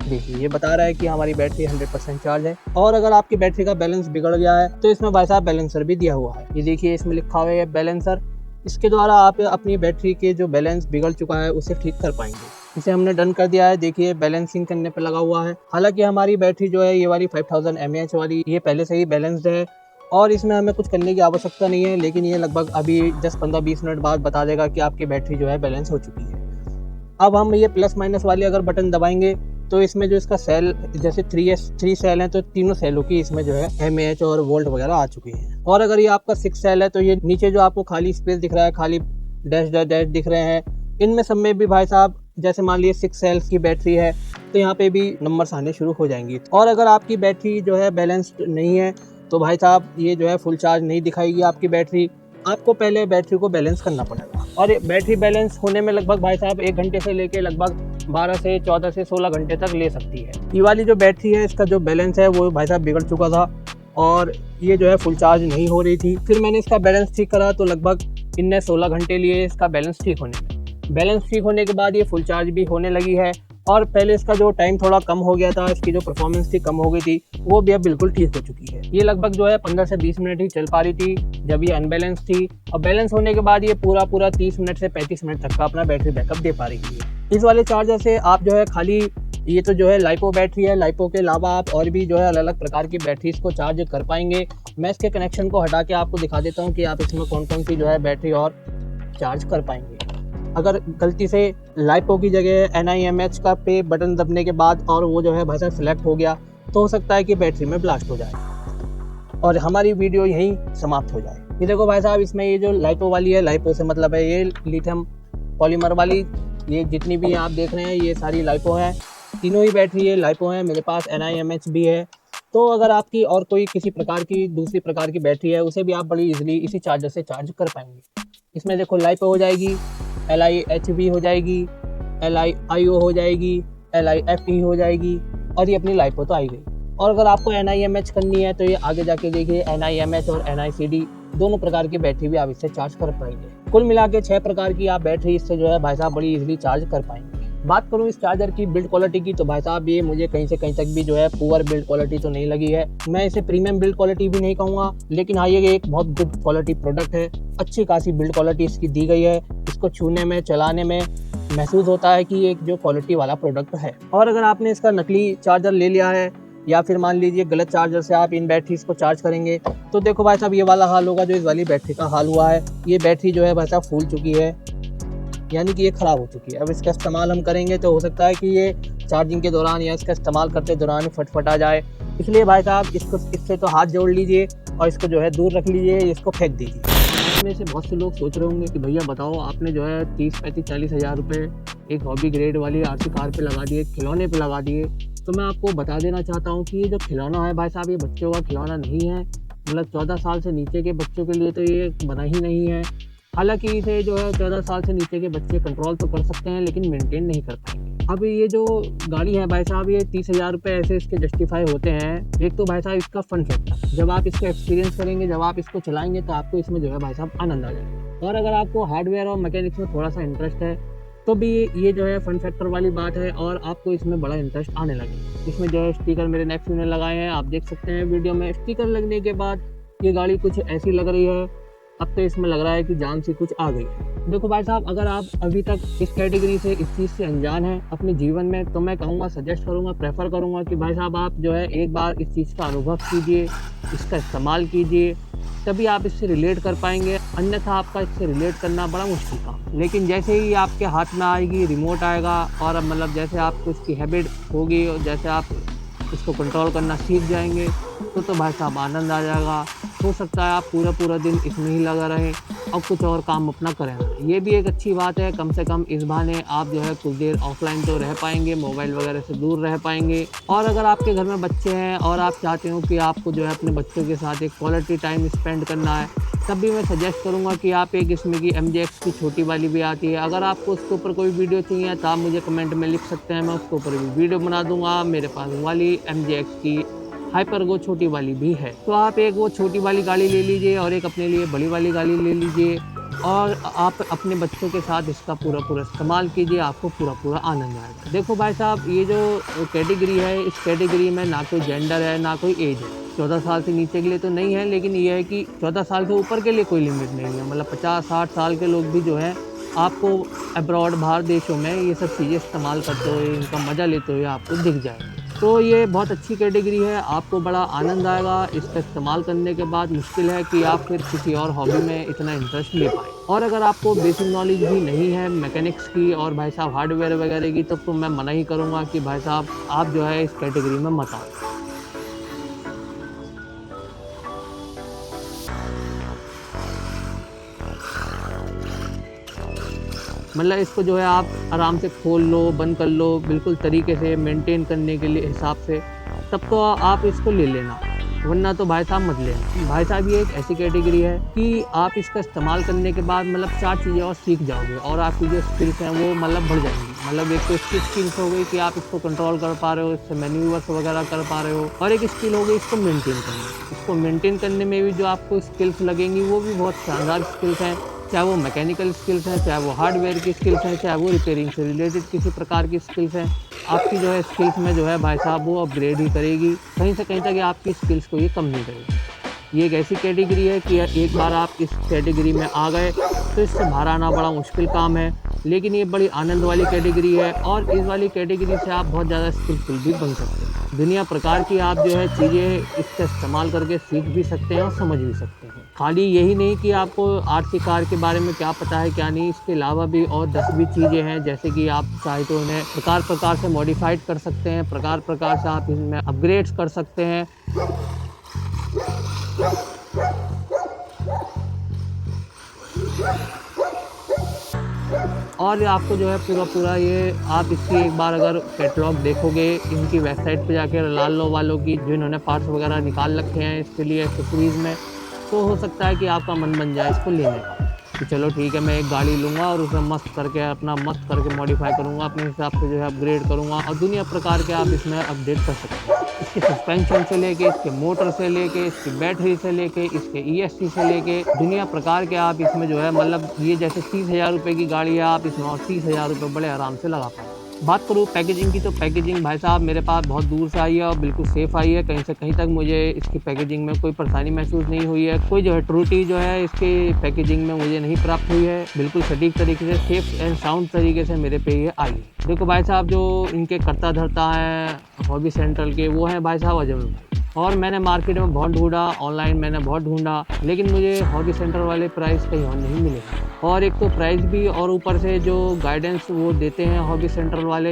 देखिए ये बता रहा है कि हमारी बैटरी 100% चार्ज है। और अगर आपकी बैटरी का बैलेंस बिगड़ गया है तो इसमें भाई साहब बैलेंसर भी दिया हुआ है। ये देखिए इसमें लिखा हुआ है बैलेंसर। इसके द्वारा आप अपनी बैटरी के जो बैलेंस बिगड़ चुका है उसे ठीक कर पाएंगे। इसे हमने डन कर दिया है। देखिए बैलेंसिंग करने पे लगा हुआ है। हालांकि हमारी बैटरी जो है ये वाली 5000 mAh वाली, ये पहले से ही बैलेंस्ड है और इसमें हमें कुछ करने की आवश्यकता नहीं है। लेकिन ये लगभग अभी 10-15-20 मिनट बाद बता देगा कि आपकी बैटरी जो है बैलेंस हो चुकी है। अब हम ये प्लस माइनस वाली अगर बटन दबाएंगे तो इसमें जो इसका सेल, जैसे 3 सेल हैं तो तीनों सेलों की इसमें जो है mAh और वोल्ट वगैरह आ चुकी हैं। और अगर ये आपका 6 सेल है तो ये नीचे जो आपको खाली स्पेस दिख रहा है, खाली डैश डैश डैश दिख रहे हैं, इनमें सब में भी भाई साहब जैसे मान लीजिए 6 सेल्स की बैटरी है तो यहाँ पे भी नंबर्स आने शुरू हो जाएंगी। और अगर आपकी बैटरी जो है बैलेंस्ड नहीं है तो भाई साहब ये जो है फुल चार्ज नहीं दिखाएगी आपकी बैटरी। आपको पहले बैटरी को बैलेंस करना पड़ेगा और बैटरी बैलेंस होने में लगभग भाई साहब 1 घंटे से लेके लगभग 12 से 14 से 16 घंटे तक ले सकती है। ये वाली जो बैटरी है इसका जो बैलेंस है वो भाई साहब बिगड़ चुका था और ये जो है फुल चार्ज नहीं हो रही थी। फिर मैंने इसका बैलेंस ठीक करा तो लगभग इनने 16 घंटे लिए इसका बैलेंस ठीक होने में। बैलेंस ठीक होने के बाद ये फुल चार्ज भी होने लगी है और पहले इसका जो टाइम थोड़ा कम हो गया था, इसकी जो परफॉर्मेंस थी कम हो गई थी, वो भी अब बिल्कुल ठीक हो चुकी है। ये लगभग जो है 15 से 20 मिनट ही चल पा रही थी जब ये अनबैलेंस थी और बैलेंस होने के बाद ये पूरा 30 मिनट से 35 मिनट तक का अपना बैटरी बैकअप दे पा रही है। इस वाले चार्जर से आप जो है खाली ये तो जो है लाइपो बैटरी है, लाइपो के अलावा आप और भी जो है अलग अलग प्रकार की बैटरीज को चार्ज कर पाएंगे। मैं इसके कनेक्शन को हटा के आपको दिखा देता हूँ कि आप इसमें कौन कौन सी जो है बैटरी और चार्ज कर पाएंगे। अगर गलती से लाइपो की जगह NIMH का पे बटन दबने के बाद और वो जो है भाई साहब सेलेक्ट हो गया तो हो सकता है कि बैटरी में ब्लास्ट हो जाए और हमारी वीडियो यहीं समाप्त हो जाए। ये देखो भाई साहब, इसमें ये जो लाइपो वाली है, लाइपो से मतलब है ये लिथियम पॉलीमर वाली, ये जितनी भी आप देख रहे हैं ये सारी लाइपो हैं। तीनों ही बैटरी ये लाइपो हैं। मेरे पास NIMH भी है। तो अगर आपकी और कोई किसी प्रकार की दूसरी प्रकार की बैटरी है उसे भी आप बड़ी इजीली इसी चार्जर से चार्ज कर पाएंगे। इसमें देखो लाइपो हो जाएगी, LIHV हो जाएगी, LIIO हो जाएगी, LIFE हो जाएगी और ये अपनी लाइपो तो आई गई। और अगर आपको NIMH करनी है तो ये आगे जाके देखिए NIMH और NICD दोनों प्रकार की बैटरी भी आप इससे चार्ज कर पाएंगे। कुल मिला के 6 प्रकार की आप बैटरी इससे जो है भाई साहब बड़ी इजीली चार्ज कर पाएंगे। बात करूं इस चार्जर की बिल्ड क्वालिटी की तो भाई साहब ये मुझे कहीं से कहीं तक भी जो है पुअर बिल्ड क्वालिटी तो नहीं लगी है। मैं इसे प्रीमियम बिल्ड क्वालिटी भी नहीं कहूँगा, लेकिन हाँ ये एक बहुत गुड क्वालिटी प्रोडक्ट है। अच्छी खासी बिल्ड क्वालिटी इसकी दी गई है। इसको छूने में, चलाने में महसूस होता है कि ये एक जो क्वालिटी वाला प्रोडक्ट है। और अगर आपने इसका नकली चार्जर ले लिया है या फिर मान लीजिए गलत चार्जर से आप इन बैटरीज को चार्ज करेंगे तो देखो भाई साहब ये वाला हाल होगा जो इस वाली बैटरी का हाल हुआ है। ये बैटरी जो है भाई साहब फूल चुकी है, यानी कि ये ख़राब हो चुकी है। अब इसका इस्तेमाल हम करेंगे तो हो सकता है कि ये चार्जिंग के दौरान या इसका इस्तेमाल करते दौरान फटफट आ जाए। इसलिए भाई साहब इससे तो हाथ जोड़ लीजिए और इसको जो है दूर रख लीजिए, इसको फेंक दीजिए। इसमें से बहुत से लोग सोच रहे होंगे कि भैया बताओ, आपने जो है 30-35-40 हज़ार रुपये एक हॉबी ग्रेड वाली RC कार पे लगा दिए, खिलौने पे लगा दिए। तो मैं आपको बता देना चाहता हूँ कि ये जो खिलौना है भाई साहब ये बच्चों का खिलौना नहीं है। मतलब 14 साल से नीचे के बच्चों के लिए तो ये बना ही नहीं है। हालांकि इसे जो है 14 साल से नीचे के बच्चे कंट्रोल तो कर सकते हैं लेकिन मेंटेन नहीं कर पाएंगे। अब ये जो गाड़ी है भाई साहब ये 30,000 रुपये ऐसे इसके जस्टिफाई होते हैं। एक तो भाई साहब इसका फन फैक्टर, जब आप इसको एक्सपीरियंस करेंगे, जब आप इसको चलाएंगे तो आपको इसमें जो है भाई साहब आनंद आ जाएगा। और अगर आपको हार्डवेयर और मैकेनिक्स में थोड़ा सा इंटरेस्ट है तो भी ये जो है फन फैक्टर वाली बात है और आपको इसमें बड़ा इंटरेस्ट आने लगे। इसमें जो है स्टिकर मेरे नेक्स्ट में लगाए हैं, आप देख सकते हैं वीडियो में। स्टिकर लगने के बाद ये गाड़ी कुछ ऐसी लग रही है, अब तो इसमें लग रहा है कि जान से कुछ आ गई है। देखो भाई साहब, अगर आप अभी तक इस कैटेगरी से, इस चीज़ से अनजान हैं अपने जीवन में, तो मैं कहूँगा, सजेस्ट करूँगा, प्रेफर करूँगा कि भाई साहब आप जो है एक बार इस चीज़ का अनुभव कीजिए, इसका इस्तेमाल कीजिए, तभी आप इससे रिलेट कर पाएंगे। अन्यथा आपका इससे रिलेट करना बड़ा मुश्किल काम। लेकिन जैसे ही आपके हाथ में आएगी, रिमोट आएगा और अब मतलब जैसे आपको इसकी हैबिट होगी और जैसे आप इसको कंट्रोल करना सीख जाएंगे तो भाई साहब आनंद आ जाएगा। हो सकता है आप पूरा दिन इसमें ही लगा रहे और कुछ और काम अपना करें। ये भी एक अच्छी बात है, कम से कम इस बहाने आप जो है कुछ देर ऑफलाइन तो रह पाएंगे, मोबाइल वगैरह से दूर रह पाएंगे। और अगर आपके घर में बच्चे हैं और आप चाहते हो कि आपको जो है अपने बच्चों के साथ एक क्वालिटी टाइम स्पेंड करना है तब भी मैं सजेस्ट करूँगा कि आप एक इसमें की MJX की छोटी वाली भी आती है, अगर आपको उसके ऊपर कोई वीडियो चाहिए तो आप मुझे कमेंट में लिख सकते हैं, मैं उसके ऊपर भी वीडियो बना दूँगा। मेरे पास वाली MJX की हाइपरगो छोटी वाली भी है। तो आप एक वो छोटी वाली गाड़ी ले लीजिए और एक अपने लिए बड़ी वाली गाड़ी ले लीजिए और आप अपने बच्चों के साथ इसका पूरा इस्तेमाल कीजिए, आपको पूरा आनंद आएगा। देखो भाई साहब, ये जो कैटेगरी है, इस कैटेगरी में ना कोई जेंडर है, ना कोई एज है। 14 साल से नीचे के लिए तो नहीं है, लेकिन ये है कि 14 साल से ऊपर के लिए कोई लिमिट नहीं है। मतलब 50-60 साल के लोग भी जो है आपको अब्रॉड बाहर देशों में ये सब चीज़ें इस्तेमाल करते हुए, इनका मज़ा लेते हुए आपको दिख जाएंगे। तो ये बहुत अच्छी कैटेगरी है, आपको बड़ा आनंद आएगा इसका इस्तेमाल करने के बाद। मुश्किल है कि आप फिर किसी और हॉबी में इतना इंटरेस्ट ले पाएँ। और अगर आपको बेसिक नॉलेज भी नहीं है मैकेनिक्स की और भाई साहब हार्डवेयर वगैरह की, तब तो मैं मना ही करूँगा कि भाई साहब आप जो है इस कैटेगरी में मत आओ। मतलब इसको जो है आप आराम से खोल लो, बंद कर लो, बिल्कुल तरीके से मेंटेन करने के लिए हिसाब से, तब तो आप इसको ले लेना, वरना तो भाई साहब मत लेना। भाई साहब ये एक ऐसी कैटेगरी है कि आप इसका इस्तेमाल करने के बाद मतलब 4 चीज़ें और सीख जाओगे और आपकी जो स्किल्स हैं वो मतलब बढ़ जाएँगी। मतलब एक तो इसकी स्किल्स हो गई कि आप इसको कंट्रोल कर पा रहे हो, इससे मैन्यूवर्स वगैरह कर पा रहे हो, और एक स्किल हो गई इसको मेंटेन करने। इसको मेंटेन करने में भी जो आपको स्किल्स लगेंगी वो भी बहुत शानदार स्किल्स हैं, चाहे वो मैकेनिकल स्किल्स हैं, चाहे वो हार्डवेयर की स्किल्स हैं, चाहे वो रिपेयरिंग से रिलेटेड किसी प्रकार की स्किल्स हैं। आपकी जो है स्किल्स में जो है भाई साहब वो अपग्रेड ही करेगी, कहीं से कहीं तक ये आपकी स्किल्स को ये कम नहीं करेगी। ये एक ऐसी कैटेगरी है कि एक बार आप इस कैटेगरी में आ गए तो इससे बाहर आना बड़ा मुश्किल काम है, लेकिन ये बड़ी आनंद वाली कैटेगरी है और इस वाली कैटेगरी से आप बहुत ज़्यादा स्किलफुल भी बन सकते हैं। दुनिया प्रकार की आप जो है चीज़ें इसका इस्तेमाल करके सीख भी सकते हैं और समझ भी सकते हैं। खाली यही नहीं कि आपको आरसी कार के बारे में क्या पता है क्या नहीं, इसके अलावा भी और 10 भी चीज़ें हैं, जैसे कि आप चाहे तो इन्हें प्रकार से मॉडिफाइड कर सकते हैं, प्रकार से आप इनमें अपग्रेड्स कर सकते हैं। और आपको जो है पूरा ये आप इसकी एक बार अगर कैटलॉग देखोगे, इनकी वेबसाइट पे जाके लाल वालों की जो इन्होंने पार्ट्स वगैरह निकाल रखे हैं इसके लिए एक्सेसरीज़ में, तो हो सकता है कि आपका मन बन जाए इसको लेने का कि चलो ठीक है, मैं एक गाड़ी लूँगा और उसे मस्त करके मॉडिफाई करूँगा, अपने हिसाब से जो है अपग्रेड करूँगा और दुनिया प्रकार के आप इसमें अपडेट कर सकते हैं। इसके सस्पेंशन से लेके, इसके मोटर से लेके, इसकी बैटरी से लेके, इसके ESC से लेके दुनिया प्रकार के आप इसमें जो है मतलब ये जैसे 30,000 रुपये की गाड़ी है, आप इसमें और 30,000 रुपये बड़े आराम से लगा पाएँ। बात करूँ पैकेजिंग की, तो पैकेजिंग भाई साहब मेरे पास बहुत दूर से आई है और बिल्कुल सेफ़ आई है, कहीं से कहीं तक मुझे इसकी पैकेजिंग में कोई परेशानी महसूस नहीं हुई है। कोई जो है त्रुटि जो है इसकी पैकेजिंग में मुझे नहीं प्राप्त हुई है, बिल्कुल सटीक तरीके से सेफ़ एंड साउंड तरीके से मेरे पे ये आई है। देखो भाई साहब, जो इनके कर्ता धर्ता हैं हॉबी सेंट्रल के, वो हैं भाई साहब अजमल भाई। और मैंने मार्केट में बहुत ढूँढा, ऑनलाइन मैंने बहुत ढूँढा, लेकिन मुझे हॉबी सेंटर वाले प्राइस कहीं और नहीं मिले। और एक तो प्राइस भी और ऊपर से जो गाइडेंस वो देते हैं हॉबी सेंटर वाले,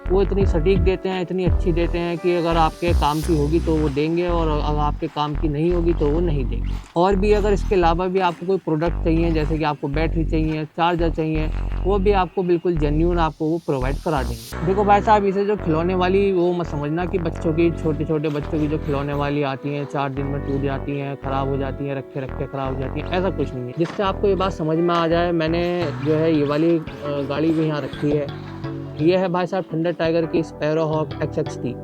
वो इतनी सटीक देते हैं, इतनी अच्छी देते हैं कि अगर आपके काम की होगी तो वो देंगे और अगर आपके काम की नहीं होगी तो वो नहीं देंगे। और भी अगर इसके अलावा भी आपको कोई प्रोडक्ट चाहिए, जैसे कि आपको बैटरी चाहिए, चार्जर चाहिए, वो भी आपको बिल्कुल जेन्युइन आपको वो प्रोवाइड करा देंगे। देखो भाई साहब, इसे जो खिलौने वाली वो मत समझना कि बच्चों की, छोटे बच्चों की जो खिलौने वाली आती हैं 4 दिन में टूट जाती हैं, ख़राब हो जाती हैं, रखे ख़राब हो जाती हैं, ऐसा कुछ नहीं है। जिससे आपको ये बात समझ में आ जाए, मैंने जो है ये वाली गाड़ी भी यहाँ रखी है। ये है भाई साहब थंडर टाइगर की स्पैरोहॉक XXT।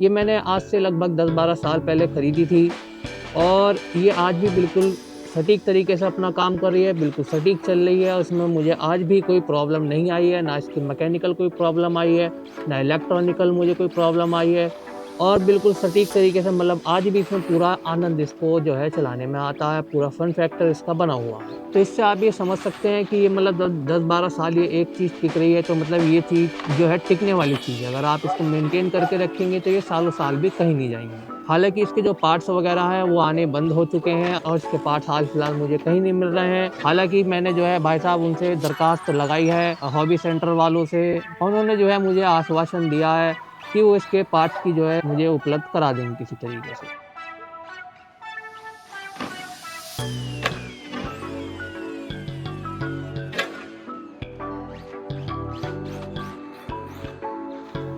ये मैंने आज से लगभग 10-12 साल पहले ख़रीदी थी और ये आज भी बिल्कुल सटीक तरीके से अपना काम कर रही है, बिल्कुल सटीक चल रही है। उसमें मुझे आज भी कोई प्रॉब्लम नहीं आई है, ना इसकी मैकेनिकल कोई प्रॉब्लम आई है, ना इलेक्ट्रॉनिकल मुझे कोई प्रॉब्लम आई है और बिल्कुल सटीक तरीके से मतलब आज भी इसमें पूरा आनंद इसको जो है चलाने में आता है, पूरा फन फैक्टर इसका बना हुआ है। तो इससे आप ये समझ सकते हैं कि ये मतलब 10-12 साल ये एक चीज़ टिक रही है, तो मतलब ये चीज़ जो है टिकने वाली चीज़ है। अगर आप इसको मेंटेन करके रखेंगे तो ये सालों साल भी कहीं नहीं जाएंगे। हालांकि इसके जो पार्ट्स वगैरह हैं वो आने बंद हो चुके हैं और इसके पार्ट्स हाल फिलहाल मुझे कहीं नहीं मिल रहे हैं। हालांकि मैंने जो है भाई साहब उनसे दरखास्त लगाई है हॉबी सेंटर वालों से, और उन्होंने जो है मुझे आश्वासन दिया है कि वो इसके पार्ट्स की जो है मुझे उपलब्ध करा देंगे किसी तरीके से।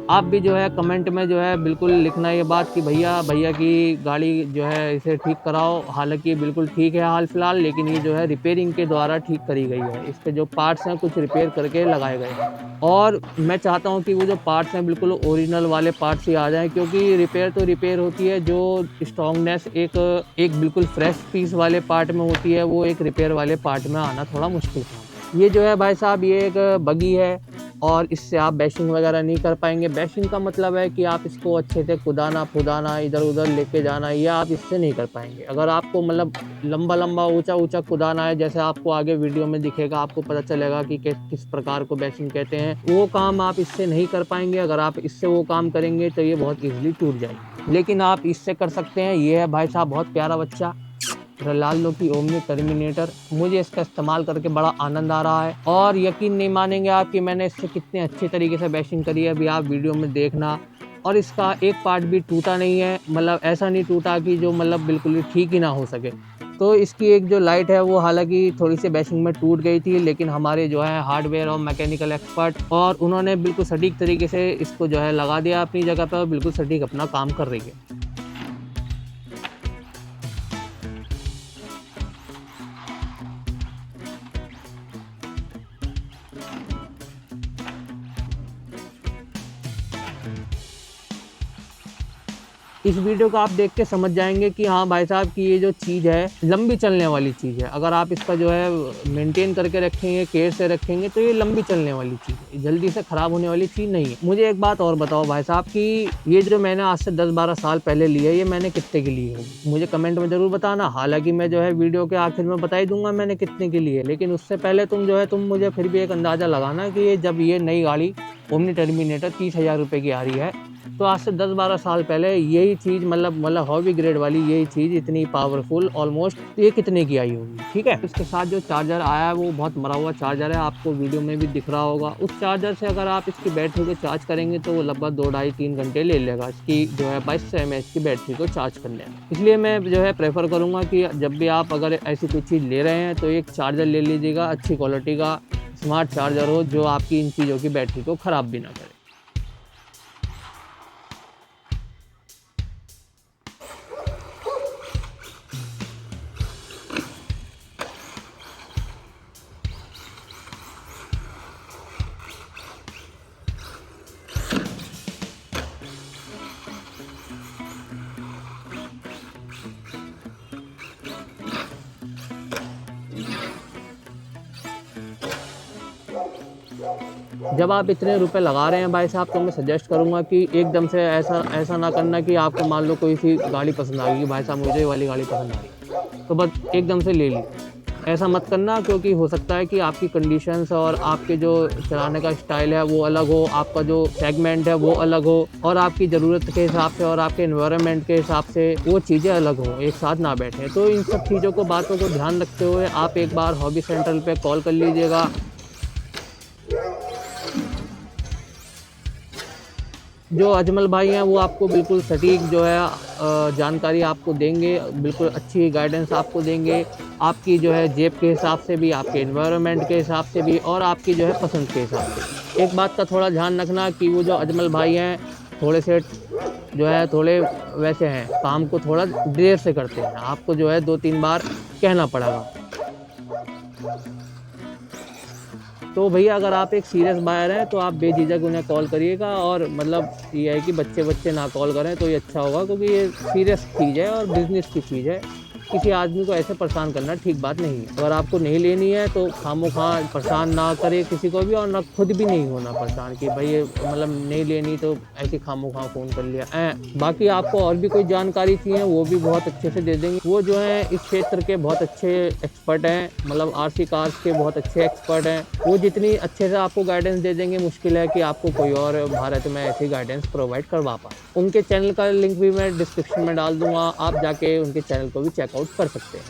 आप भी जो है कमेंट में जो है बिल्कुल लिखना ये बात कि भैया की गाड़ी जो है इसे ठीक कराओ। हालांकि बिल्कुल ठीक है हाल फिलहाल, लेकिन ये जो है रिपेयरिंग के द्वारा ठीक करी गई है। इसके जो पार्ट्स हैं कुछ रिपेयर करके लगाए गए हैं, और मैं चाहता हूँ कि वो जो पार्ट्स हैं बिल्कुल ओरिजिनल वाले पार्ट्स ही आ जाएं, क्योंकि रिपेयर तो रिपेयर होती है, जो स्ट्रॉन्गनेस एक बिल्कुल फ्रेश पीस वाले पार्ट में होती है वो एक रिपेयर वाले पार्ट में आना थोड़ा मुश्किल है। ये जो है भाई साहब ये एक बगी है, और इससे आप बैशिंग वगैरह नहीं कर पाएंगे। बैशिंग का मतलब है कि आप इसको अच्छे से कुदाना फुदाना इधर उधर लेके जाना, ये आप इससे नहीं कर पाएंगे। अगर आपको मतलब लंबा ऊंचा कुदाना है, जैसे आपको आगे वीडियो में दिखेगा, आपको पता चलेगा कि किस प्रकार को बैशिंग कहते हैं, वो काम आप इससे नहीं कर पाएंगे। अगर आप इससे वो काम करेंगे तो ये बहुत ईजिली टूट जाएगी, लेकिन आप इससे कर सकते हैं। ये है भाई साहब बहुत प्यारा बच्चा रोनाल्डो की ओमनी टर्मिनेटर। मुझे इसका इस्तेमाल करके बड़ा आनंद आ रहा है, और यकीन नहीं मानेंगे आप कि मैंने इससे कितने अच्छे तरीके से बैशिंग करी है, अभी आप वीडियो में देखना। और इसका एक पार्ट भी टूटा नहीं है, मतलब ऐसा नहीं टूटा कि जो मतलब बिल्कुल ही ठीक ही ना हो सके। तो इसकी एक जो लाइट है वो हालांकि थोड़ी सी बैशिंग में टूट गई थी, लेकिन हमारे जो है हार्डवेयर और मैकेनिकल एक्सपर्ट और उन्होंने बिल्कुल सटीक तरीके से इसको जो है लगा दिया अपनी जगह पर, और बिल्कुल सटीक अपना काम कर रही है। इस वीडियो को आप देख के समझ जाएंगे कि हाँ भाई साहब की ये जो चीज़ है लंबी चलने वाली चीज़ है। अगर आप इसका जो है मेंटेन करके रखेंगे, केयर से रखेंगे, तो ये लंबी चलने वाली चीज़ है, जल्दी से ख़राब होने वाली चीज़ नहीं है। मुझे एक बात और बताओ भाई साहब कि ये जो मैंने आज से 10-12 साल पहले ली है, ये मैंने कितने की ली होगी, मुझे कमेंट में ज़रूर बताना। हालाँकि मैं जो है वीडियो के आखिर में बता ही दूंगा मैंने कितने की ली है, लेकिन उससे पहले तुम मुझे फिर भी एक अंदाज़ा लगाना कि ये जब ये नई गाड़ी ओमनी टर्मिनेटर 30,000 रुपये की आ रही है, तो आज से 10-12 साल पहले यही चीज़ मतलब हॉबी ग्रेड वाली यही चीज़ इतनी पावरफुल ऑलमोस्ट ये कितने की आई होगी। ठीक है, इसके साथ जो चार्जर आया है वो बहुत मरा हुआ चार्जर है, आपको वीडियो में भी दिख रहा होगा। उस चार्जर से अगर आप इसकी बैटरी को चार्ज करेंगे तो वो लगभग 2-2.5-3 घंटे ले लेगा इसकी जो है 2200 mAh की बैटरी को चार्ज करने में। इसलिए मैं जो है प्रेफर करूँगा कि जब भी आप अगर ऐसी कोई चीज़ ले रहे हैं तो एक चार्जर ले लीजिएगा, अच्छी क्वालिटी का स्मार्ट चार्जर हो जो आपकी इन चीज़ों की बैटरी को ख़राब भी ना करे। जब आप इतने रुपए लगा रहे हैं भाई साहब, तो मैं सजेस्ट करूंगा कि एकदम से ऐसा ना करना कि आपको मान लो कोई सी गाड़ी पसंद आ गई कि भाई साहब मुझे ये वाली गाड़ी पसंद आ गई तो बस एकदम से ले ली। ऐसा मत करना, क्योंकि हो सकता है कि आपकी कंडीशंस और आपके जो चलाने का स्टाइल है वो अलग हो, आपका जो सेगमेंट है वो अलग हो, और आपकी ज़रूरत के हिसाब से और आपके एनवायरनमेंट के हिसाब से वो चीज़ें अलग हो, एक साथ ना बैठें। तो इन सब चीज़ों को बातों को ध्यान रखते हुए आप एक बार हॉबी सेंटर पे कॉल कर लीजिएगा। जो अजमल भाई हैं वो आपको बिल्कुल सटीक जो है जानकारी आपको देंगे, बिल्कुल अच्छी गाइडेंस आपको देंगे, आपकी जो है जेब के हिसाब से भी, आपके एनवायरनमेंट के हिसाब से भी, और आपकी जो है पसंद के हिसाब से। एक बात का थोड़ा ध्यान रखना कि वो जो अजमल भाई हैं थोड़े से जो है थोड़े वैसे हैं, काम को थोड़ा देर से करते हैं, आपको जो है 2-3 बार कहना पड़ेगा। तो भैया अगर आप एक सीरियस बायर हैं तो आप बेझिझक उन्हें कॉल करिएगा, और मतलब ये है कि बच्चे ना कॉल करें तो ये अच्छा होगा, क्योंकि ये सीरियस चीज़ है और बिजनेस की चीज़ है। किसी आदमी को ऐसे परेशान करना ठीक बात नहीं है। अगर आपको नहीं लेनी है तो खामोखा परेशान ना करे किसी को भी, और ना खुद भी नहीं होना परेशान कि भाई ये मतलब नहीं लेनी तो ऐसे खामोखा फ़ोन कर लिया। बाकी आपको और भी कोई जानकारी चाहिए वो भी बहुत अच्छे से दे देंगे। वो जो है इस क्षेत्र के बहुत अच्छे एक्सपर्ट हैं, मतलब आरसी कार्स के बहुत अच्छे एक्सपर्ट हैं। वो जितनी अच्छे से आपको गाइडेंस दे देंगे, मुश्किल है कि आपको कोई और भारत में ऐसी गाइडेंस प्रोवाइड करवा पाए। उनके चैनल का लिंक भी मैं डिस्क्रिप्शन में डाल दूँगा, आप जाके उनके चैनल को भी चेकआउट कर सकते हैं।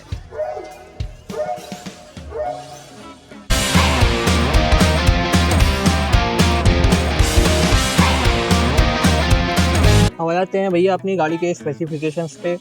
अब आ जाते हैं भैया अपनी गाड़ी के स्पेसिफिकेशंस पे।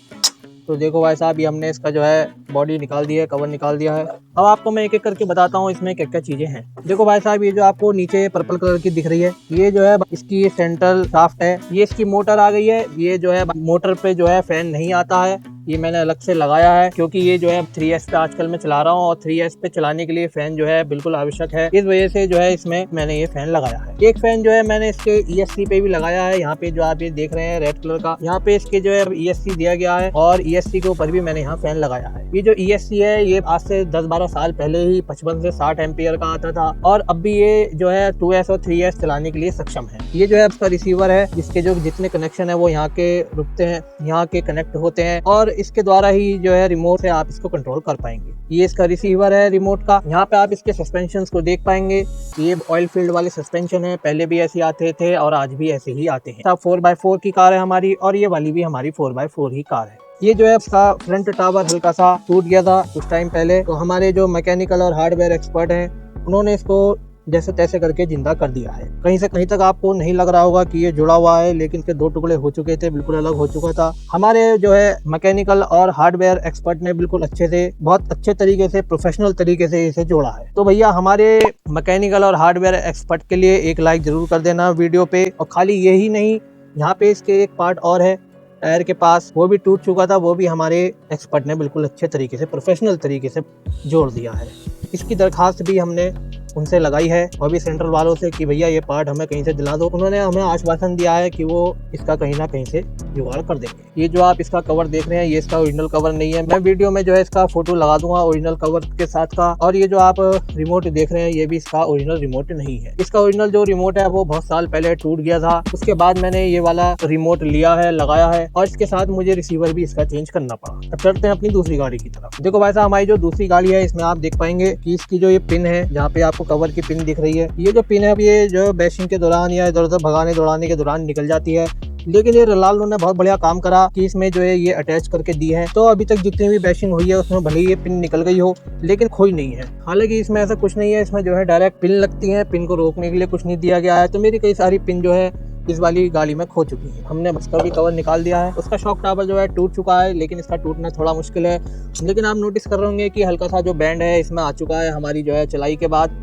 तो देखो भाई साहब, ये हमने इसका जो है बॉडी निकाल दी है, कवर निकाल दिया है। अब आपको मैं एक एक करके बताता हूँ इसमें क्या क्या चीजें हैं। देखो भाई साहब, ये जो आपको नीचे पर्पल कलर की दिख रही है, ये जो है इसकी सेंट्रल शाफ्ट है। ये इसकी मोटर आ गई है। ये जो है मोटर पे जो है फैन नहीं आता है, ये मैंने अलग से लगाया है, क्योंकि ये जो है 3S पे आजकल मैं चला रहा हूँ और 3S पे चलाने के लिए फैन जो है बिल्कुल आवश्यक है। इस वजह से जो है इसमें मैंने ये फैन लगाया है। एक फैन जो है मैंने इसके ESC पे भी लगाया है। यहाँ पे जो आप ये देख रहे हैं रेड कलर का, यहाँ पे इसके जो है ESC दिया गया है और ESC के ऊपर भी मैंने यहाँ फैन लगाया है। ये जो ESC है ये आज से 10-12 साल पहले ही 55 से 60 एम्पियर का आता था और अब भी ये जो है 2S और 3S चलाने के लिए सक्षम है। ये जो है आपका रिसीवर है, जिसके जो जितने कनेक्शन है वो यहाँ के रुकते हैं, यहाँ के कनेक्ट होते हैं और इसके द्वारा ही जो है रिमोट से आप इसको कंट्रोल कर पाएंगे। ये इसका रिसीवर है रिमोट का। यहाँ पे आप इसके सस्पेंशन को देख पाएंगे। ये ऑयल फील्ड वाले सस्पेंशन है, पहले भी ऐसे आते थे और आज भी ऐसे ही आते हैं। 4x4 की कार है हमारी और ये वाली भी हमारी 4x4 ही कार है। ये जो है इसका फ्रंट टावर हल्का सा टूट गया था कुछ टाइम पहले, तो हमारे जो मैकेनिकल और हार्डवेयर एक्सपर्ट हैं उन्होंने इसको जैसे तैसे करके जिंदा कर दिया है। कहीं से कहीं तक आपको नहीं लग रहा होगा कि ये जुड़ा हुआ है, लेकिन इसके 2 टुकड़े हो चुके थे, बिल्कुल अलग हो चुका था। हमारे जो है मैकेनिकल और हार्डवेयर एक्सपर्ट ने बिल्कुल अच्छे से, बहुत अच्छे तरीके से, प्रोफेशनल तरीके से इसे जोड़ा है। तो भैया हमारे मैकेनिकल और हार्डवेयर एक्सपर्ट के लिए एक लाइक जरूर कर देना वीडियो पे। और खाली यही नहीं, यहाँ पे इसके एक पार्ट और है टायर के पास, वो भी टूट चुका था, वो भी हमारे एक्सपर्ट ने बिल्कुल अच्छे तरीके से, प्रोफेशनल तरीके से जोड़ दिया है। इसकी दरखास्त भी हमने उनसे लगाई है और भी सेंट्रल वालों से कि भैया ये पार्ट हमें कहीं से दिला दो। उन्होंने हमें आश्वासन दिया है कि वो इसका कहीं ना कहीं से जुगाड़ कर देंगे। ये जो आप इसका कवर देख रहे हैं ये इसका ओरिजिनल कवर नहीं है। मैं वीडियो में जो है इसका फोटो लगा दूंगा ओरिजिनल कवर के साथ का। और ये जो आप रिमोट देख रहे हैं ये भी इसका ओरिजिनल रिमोट नहीं है। इसका ओरिजिनल जो रिमोट है वो बहुत साल पहले टूट गया था। उसके बाद मैंने ये वाला रिमोट लिया है, लगाया है और इसके साथ मुझे रिसीवर भी इसका चेंज करना पड़ा। अब चलते हैं अपनी दूसरी गाड़ी की तरफ। देखो भाई साहब, हमारी जो दूसरी गाड़ी है इसमें आप देख पाएंगे कि इसकी जो ये पिन है, जहाँ पे आपको कवर की पिन दिख रही है, ये जो पिन है ये जो बैशिंग के दौरान या इधर उधर भगाने दौड़ाने के दौरान निकल जाती है। लेकिन ये रलाल ने बहुत बढ़िया काम करा कि इसमें जो है ये अटैच करके दी है। तो अभी तक जितनी भी बैशिंग हुई है उसमें भले ही ये पिन निकल गई हो लेकिन खोई नहीं है। हालांकि इसमें ऐसा कुछ नहीं है, इसमें जो है डायरेक्ट पिन लगती है, पिन को रोकने के लिए कुछ नहीं दिया गया है। तो मेरी कई सारी पिन जो है इस वाली गाड़ी में खो चुकी है। हमने उसका भी कवर निकाल दिया है। उसका शॉक टावर जो है टूट चुका है, लेकिन इसका टूटना थोड़ा मुश्किल है। लेकिन आप नोटिस कर रहे होंगे कि हल्का सा जो बैंड है इसमें आ चुका है हमारी जो है चलाई के बाद।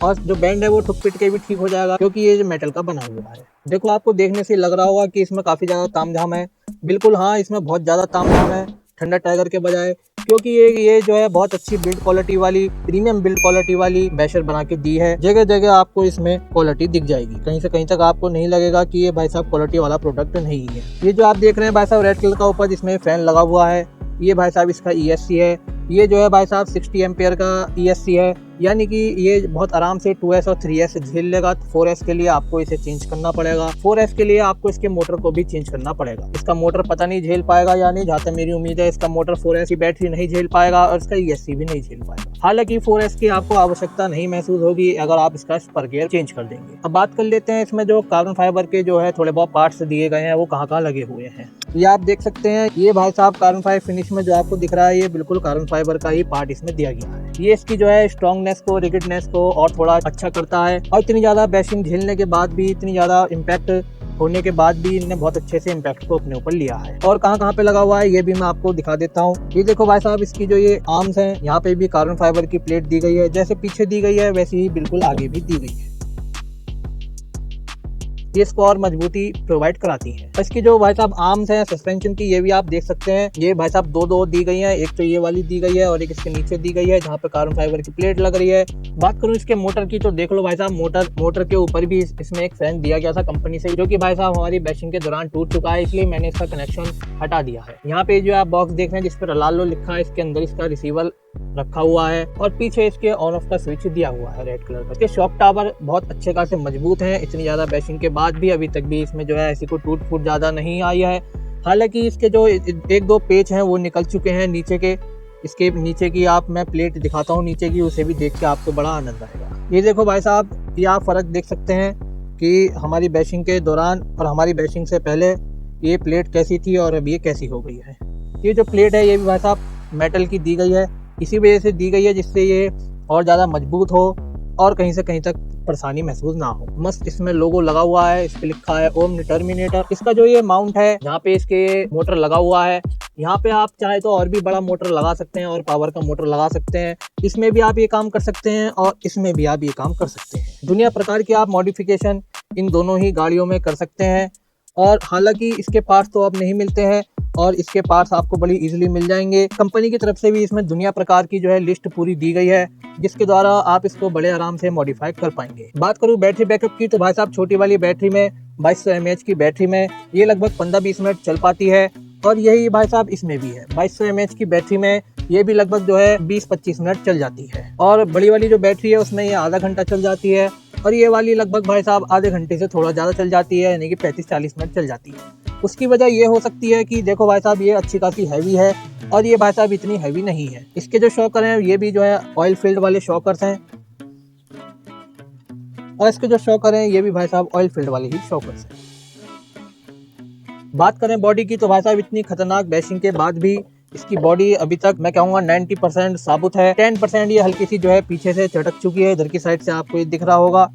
और जो बैंड है वो ठुक पिट के भी ठीक हो जाएगा, क्योंकि ये जो मेटल का बना हुआ है। देखो आपको देखने से लग रहा होगा कि इसमें काफी ज्यादा तामझाम है। बिल्कुल हाँ, इसमें बहुत ज्यादा तामझाम है ठंडा टाइगर के बजाय, क्योंकि ये जो है बहुत अच्छी बिल्ड क्वालिटी वाली, प्रीमियम बिल्ड क्वालिटी वाली बैशर बना के दी है। जगह जगह आपको इसमें क्वालिटी दिख जाएगी, कहीं से कहीं तक आपको नहीं लगेगा कि ये भाई साहब क्वालिटी वाला प्रोडक्ट नहीं है। ये जो आप देख रहे हैं भाई साहब रेड कलर का ऊपर जिसमें फैन लगा हुआ है, ये भाई साहब इसका ESC है। ये जो है भाई साहब 60 एम्पियर का ESC है, यानी कि ये बहुत आराम से 2S और 3S झेल लेगा। 4S के लिए आपको इसे चेंज करना पड़ेगा। 4S के लिए आपको इसके मोटर को भी चेंज करना पड़ेगा। इसका मोटर पता नहीं झेल पाएगा या नहीं, जहाँ तक मेरी उम्मीद है इसका मोटर 4S की बैटरी नहीं झेल पाएगा और इसका ESC भी नहीं झेल पाएगा। हालांकि 4S की आपको आवश्यकता नहीं महसूस होगी अगर आप इसका स्पर गियर चेंज कर देंगे। अब बात कर लेते हैं इसमें जो कार्बन फाइबर के जो है थोड़े बहुत पार्ट्स दिए गए हैं वो कहाँ कहाँ लगे हुए हैं। ये आप देख सकते हैं, ये भाई साहब कार्बन फाइबर फिनिश में जो आपको दिख रहा है ये बिल्कुल कार्बन फाइबर का ही पार्ट इसमें दिया गया है। ये इसकी जो है स्ट्रॉन्गनेस को, रिगिडनेस को और थोड़ा अच्छा करता है। और इतनी ज्यादा बैशिंग झेलने के बाद भी, इतनी ज्यादा इम्पैक्ट होने के बाद भी इन्होंने बहुत अच्छे से इम्पैक्ट को अपने ऊपर लिया है। और कहाँ कहाँ पे लगा हुआ है ये भी मैं आपको दिखा देता हूँ। ये देखो भाई साहब, इसकी जो ये आर्म्स हैं यहाँ पे भी कार्बन फाइबर की प्लेट दी गई है। जैसे पीछे दी गई है वैसे ही बिल्कुल आगे भी दी गई है। ये इसको और मजबूती प्रोवाइड कराती है। इसकी जो भाई साहब आर्म्स हैं सस्पेंशन की, ये भी आप देख सकते हैं। ये भाई साहब दो दी गई है, एक तो ये वाली दी गई है और एक इसके नीचे दी गई है जहाँ पे कार्बन फाइबर की प्लेट लग रही है। बात करूँ इसके मोटर की तो देख लो भाई साहब, मोटर के ऊपर भी इसमें एक फैन दिया गया था कंपनी से, जो कि भाई साहब हमारी बैशिंग के दौरान टूट चुका है, इसलिए मैंने इसका कनेक्शन हटा दिया है। यहाँ पे जो आप बॉक्स देख रहे हैं जिस पर रलालो लिखा है, इसके अंदर इसका रिसीवर रखा हुआ है और पीछे इसके ऑन ऑफ का स्विच दिया हुआ है रेड कलर का। इसके शॉक टावर बहुत अच्छे खासे मजबूत हैं। इतनी ज्यादा बैशिंग के बाद भी अभी तक भी इसमें जो है ऐसी कोई टूट फूट ज्यादा नहीं आई है। हालांकि इसके जो 1-2 पेच हैं वो निकल चुके हैं नीचे के। इसके नीचे की आप मैं प्लेट दिखाता हूँ नीचे की, उसे भी देख के आपको बड़ा आनंद आएगा। ये देखो भाई साहब, ये आप फर्क देख सकते हैं कि हमारी बैशिंग के दौरान और हमारी बैशिंग से पहले ये प्लेट कैसी थी और अब ये कैसी हो गई है। ये जो प्लेट है ये भी भाई साहब मेटल की दी गई है, इसी वजह से दी गई है जिससे ये और ज़्यादा मजबूत हो और कहीं से कहीं तक परेशानी महसूस ना हो। मस्त इसमें लोगो लगा हुआ है, इस पे लिखा है ओमनी टर्मिनेटर। इसका जो ये माउंट है जहाँ पे इसके मोटर लगा हुआ है, यहाँ पे आप चाहे तो और भी बड़ा मोटर लगा सकते हैं और पावर का मोटर लगा सकते हैं। इसमें भी आप ये काम कर सकते हैं और इसमें भी आप ये काम कर सकते हैं। दुनिया प्रकार की आप मॉडिफिकेशन इन दोनों ही गाड़ियों में कर सकते हैं। और हालांकि इसके पार्ट्स तो अब नहीं मिलते हैं और इसके पार्ट्स आपको बड़ी इजीली मिल जाएंगे। कंपनी की तरफ से भी इसमें दुनिया प्रकार की जो है लिस्ट पूरी दी गई है, जिसके द्वारा आप इसको बड़े आराम से मॉडिफाई कर पाएंगे। बात करूं बैटरी बैकअप की, तो भाई साहब छोटी वाली बैटरी में 2200 mAh की बैटरी में ये लगभग 15-20 मिनट चल पाती है। और यही भाई साहब इसमें भी है 2200 mAh की बैटरी में ये भी लगभग जो है 20-25 मिनट चल जाती है। और बड़ी वाली जो बैटरी है उसमें ये आधा घंटा चल जाती है और ये वाली लगभग भाई साहब आधे घंटे से थोड़ा ज़्यादा चल जाती है, यानी कि 35-40 मिनट चल जाती है। उसकी वजह ये हो सकती है कि देखो भाई साहब ये अच्छी खासी हैवी है और ये भाई साहब इतनी हैवी नहीं है। इसके जो शॉकर हैं ये भी जो है ऑयल फील्ड वाले शॉकर्स हैं और इसके जो शॉकर हैं ये भी भाई साहब ऑयल फील्ड वाले ही शॉकर्स हैं। बात करें बॉडी की, तो भाई साहब इतनी खतरनाक बैशिंग के बाद भी इसकी बॉडी अभी तक मैं कहूँगा 90% साबुत है। 10% ये हल्की सी जो है पीछे से चटक चुकी है, इधर की साइड से आपको ये दिख रहा होगा,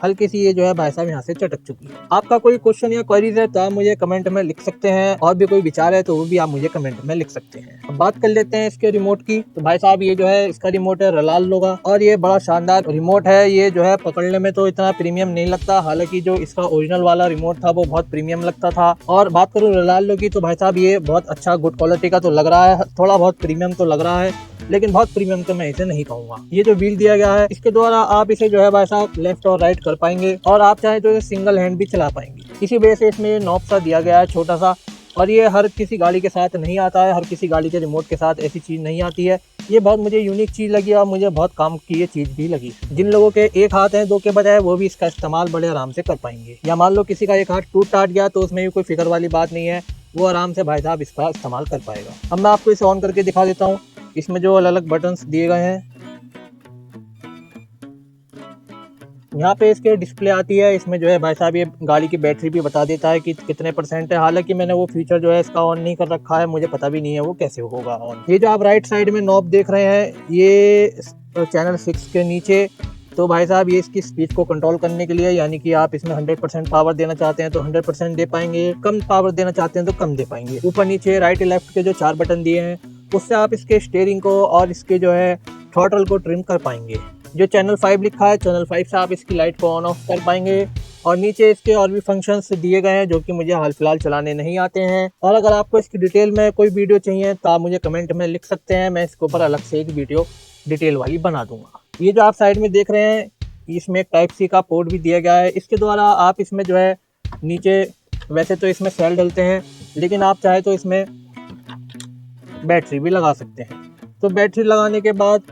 हल्की सी ये जो है भाई साहब यहाँ से चटक चुकी है। आपका कोई क्वेश्चन या क्वेरीज है तो आप मुझे कमेंट में लिख सकते हैं और भी कोई विचार है तो वो भी आप मुझे कमेंट में लिख सकते हैं। अब बात कर लेते हैं इसके रिमोट की, तो भाई साहब ये जो है इसका रिमोट है रलाल्लो का और ये बड़ा शानदार रिमोट है। ये जो है पकड़ने में तो इतना प्रीमियम नहीं लगता, हालांकि जो इसका ओरिजिनल वाला रिमोट था वो बहुत प्रीमियम लगता था। और बात करूँ रलाल्लो की, तो भाई साहब ये बहुत अच्छा गुड क्वालिटी का तो लग रहा है, थोड़ा बहुत प्रीमियम तो लग रहा है, लेकिन बहुत प्रीमियम तो मैं इसे नहीं कहूँगा। ये जो व्हील दिया गया है इसके द्वारा आप इसे जो है भाई साहब लेफ्ट और राइट कर पाएंगे और आप चाहे तो सिंगल हैंड भी चला पाएंगे। इसी वजह से इसमें ये नॉब सा दिया गया है छोटा सा, और ये हर किसी गाड़ी के साथ नहीं आता है, हर किसी गाड़ी के रिमोट के साथ ऐसी चीज़ नहीं आती है। ये बहुत मुझे यूनिक चीज़ लगी और मुझे बहुत काम की ये चीज़ भी लगी। जिन लोगों के एक हाथ है 2 के बजाय वो भी इसका इस्तेमाल बड़े आराम से कर पाएंगे। या मान लो किसी का एक हाथ टूट टाट गया तो उसमें भी कोई फिक्र वाली बात नहीं है, वो आराम से भाई साहब इसका इस्तेमाल कर पाएगा। अब मैं आपको इसे ऑन करके दिखा देता हूँ। इसमें जो अलग अलग बटन्स दिए गए हैं, यहाँ पे इसके डिस्प्ले आती है, इसमें जो है भाई साहब ये गाड़ी की बैटरी भी बता देता है कि कितने % है। हालांकि मैंने वो फीचर जो है इसका ऑन नहीं कर रखा है, मुझे पता भी नहीं है वो कैसे होगा ऑन। ये जो आप राइट साइड में नॉब देख रहे हैं ये चैनल 6 के नीचे, तो भाई साहब ये इसकी स्पीड को कंट्रोल करने के लिए, यानी कि आप इसमें 100% पावर देना चाहते हैं तो 100% दे पाएंगे, कम पावर देना चाहते हैं तो कम दे पाएंगे। ऊपर नीचे राइट लेफ्ट के जो 4 बटन दिए हैं उससे आप इसके स्टीयरिंग को और इसके जो है थ्रॉटल को ट्रिम कर पाएंगे। जो चैनल 5 लिखा है, चैनल 5 से आप इसकी लाइट को ऑन ऑफ कर पाएंगे। और नीचे इसके और भी फंक्शंस दिए गए हैं जो कि मुझे हाल फिलहाल चलाने नहीं आते हैं। और अगर आपको इसकी डिटेल में कोई वीडियो चाहिए तो आप मुझे कमेंट में लिख सकते हैं, मैं इसके ऊपर अलग से एक वीडियो डिटेल वाली बना दूंगा। ये जो आप साइड में देख रहे हैं इसमें टाइप सी का पोर्ट भी दिया गया है। इसके द्वारा आप इसमें जो है नीचे वैसे तो इसमें सेल डलते हैं, लेकिन आप चाहे तो इसमें बैटरी भी लगा सकते हैं। तो बैटरी लगाने के बाद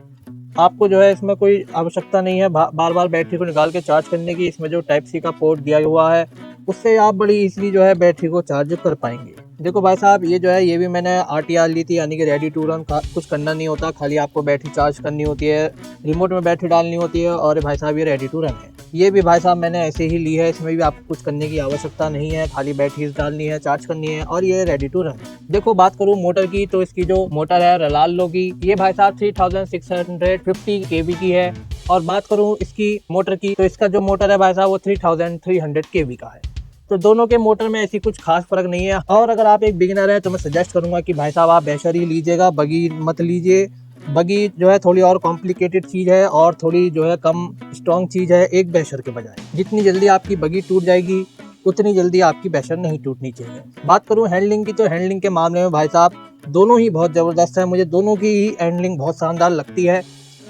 आपको जो है इसमें कोई आवश्यकता नहीं है बार बार बैटरी को निकाल के चार्ज करने की। इसमें जो टाइप सी का पोर्ट दिया हुआ है उससे आप बड़ी इजीली जो है बैटरी को चार्ज कर पाएंगे। देखो भाई साहब ये जो है ये भी मैंने RTR ली थी, यानी कि रेडी टू रन। कुछ करना नहीं होता, खाली आपको बैटरी चार्ज करनी होती है, रिमोट में बैटरी डालनी होती है और भाई साहब ये रेडी टू रन है। ये भी भाई साहब मैंने ऐसे ही ली है, इसमें भी आपको कुछ करने की आवश्यकता नहीं है, खाली बैटरीज डालनी है, चार्ज करनी है और ये रेडी टू रन है। देखो बात करूँ मोटर की, तो इसकी जो मोटर है रलाल्लो की, ये भाई साहब 3650 kV की है। और बात करूँ इसकी मोटर की, तो इसका जो मोटर है भाई साहब वो 3300 kV का है। तो दोनों के मोटर में ऐसी कुछ खास फर्क नहीं है। और अगर आप एक बिगिनर हैं तो मैं सजेस्ट करूंगा कि भाई साहब आप बेशर ही लीजिएगा, बगी मत लीजिए। बगी जो है थोड़ी और कॉम्प्लिकेटेड चीज़ है और थोड़ी जो है कम स्ट्रॉन्ग चीज़ है एक बेशर के बजाय। जितनी जल्दी आपकी बगी टूट जाएगी उतनी जल्दी आपकी बेशर नहीं टूटनी चाहिए। बात करूँ हैंडलिंग की, तो हैंडलिंग के मामले में भाई साहब दोनों ही बहुत ज़बरदस्त है। मुझे दोनों की ही हैंडलिंग बहुत शानदार लगती है,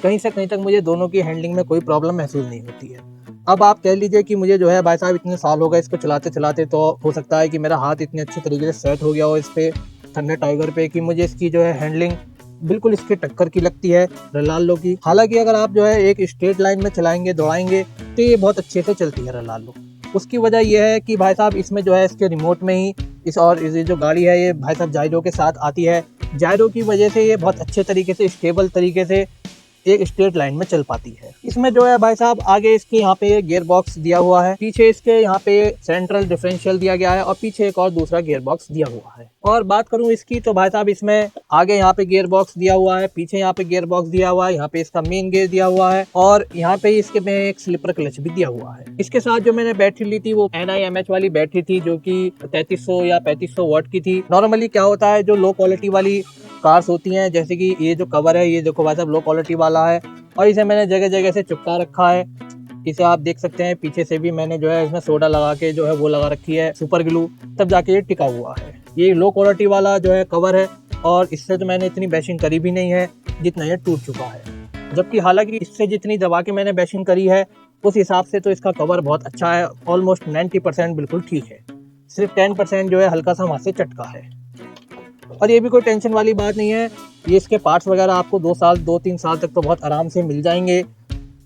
कहीं से कहीं तक मुझे दोनों की हैंडलिंग में कोई प्रॉब्लम महसूस नहीं होती है। अब आप कह लीजिए कि मुझे जो है भाई साहब इतने साल हो गए इसको चलाते चलाते, तो हो सकता है कि मेरा हाथ इतने अच्छे तरीके से सेट हो गया हो इस पे थंडर टाइगर पे कि मुझे इसकी जो है हैंडलिंग बिल्कुल इसके टक्कर की लगती है रलाल्लो की। हालांकि अगर आप जो है एक स्ट्रेट लाइन में चलाएंगे दौड़ाएंगे तो ये बहुत अच्छे से चलती है रलाल्लो। उसकी वजह यह है कि भाई साहब इसमें जो है इसके रिमोट में ही ये जो गाड़ी है ये भाई साहब जायरो के साथ आती है। जायरो की वजह से ये बहुत अच्छे तरीके से स्टेबल तरीके से एक स्ट्रेट लाइन में चल पाती है। इसमें जो है भाई साहब आगे इसके यहाँ पे गियर बॉक्स दिया हुआ है, पीछे इसके यहाँ पे सेंट्रल डिफरेंशियल दिया गया है और पीछे एक और दूसरा गियर बॉक्स दिया हुआ है। और बात करूं इसकी तो भाई साहब इसमें आगे यहाँ पे गियर बॉक्स दिया हुआ है, पीछे यहाँ पे गियर बॉक्स दिया हुआ है, यहाँ पे इसका मेन गियर दिया हुआ है और यहाँ पे इसके में एक स्लिपर क्लच भी दिया हुआ है। इसके साथ जो मैंने बैटरी ली थी वो NIMH वाली बैटरी थी जो कि 3300 या 3500 वाट की थी। नॉर्मली क्या होता है जो लो क्वालिटी वाली कार्स होती हैं, जैसे कि ये जो कवर है ये देखो भाई साहब लो क्वालिटी वाला है और इसे मैंने जगह जगह से चिपका रखा है। इसे आप देख सकते हैं पीछे से भी मैंने जो है इसमें सोडा लगा के जो है वो लगा रखी है सुपर ग्लू, तब जाके ये टिका हुआ है। ये लो क्वालिटी वाला जो है कवर है और इससे तो मैंने इतनी बैशिंग करी भी नहीं है जितना ये टूट चुका है, जबकि हालांकि इससे जितनी दबा के मैंने बैशिंग करी है उस हिसाब से तो इसका कवर बहुत अच्छा है। ऑलमोस्ट 90% बिल्कुल ठीक है, सिर्फ 10% जो है हल्का सा वहाँ से चटका है। और ये भी कोई टेंशन वाली बात नहीं है, ये इसके पार्ट्स वगैरह आपको 2-3 साल तक तो बहुत आराम से मिल जाएंगे,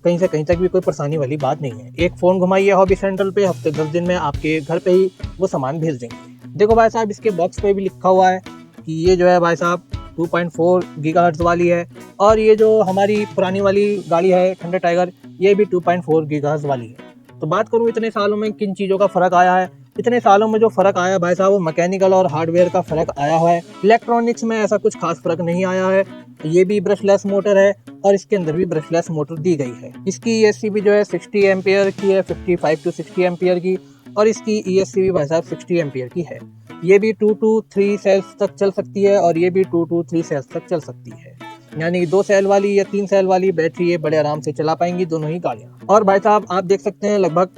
कहीं से कहीं तक भी कोई परेशानी वाली बात नहीं है। एक फ़ोन घुमाइए हॉबी सेंटर पे, हफ्ते 10 दिन में आपके घर पे ही वो सामान भेज देंगे। देखो भाई साहब इसके बॉक्स पे भी लिखा हुआ है कि ये जो है भाई साहब 2.4 गीगाहर्ट्ज़ वाली है और ये जो हमारी पुरानी वाली गाड़ी है थंडर टाइगर ये भी 2.4 गीगाहर्ट्ज़ वाली है। तो बात करूँ इतने सालों में किन चीज़ों का फ़र्क आया है, इतने सालों में जो फ़र्क आया भाई साहब वो मैकेनिकल और हार्डवेयर का फ़र्क आया है। इलेक्ट्रॉनिक्स में ऐसा कुछ खास फ़र्क नहीं आया है। ये भी ब्रशलेस मोटर है और इसके अंदर भी ब्रशलेस मोटर दी गई है। इसकी ESC भी जो है 60 एम्पियर की है, 55 to 60 एम्पियर की, और इसकी ESC भी भाई साहब 60 एम्पियर की है। ये भी 2 to 3 सेल्स तक चल सकती है और ये भी 2 to 3 सेल्स तक चल सकती है, यानी 2 सेल वाली या 3 सेल वाली बैटरी ये बड़े आराम से चला पाएंगी दोनों ही गाड़ियाँ। और भाई साहब आप देख सकते हैं लगभग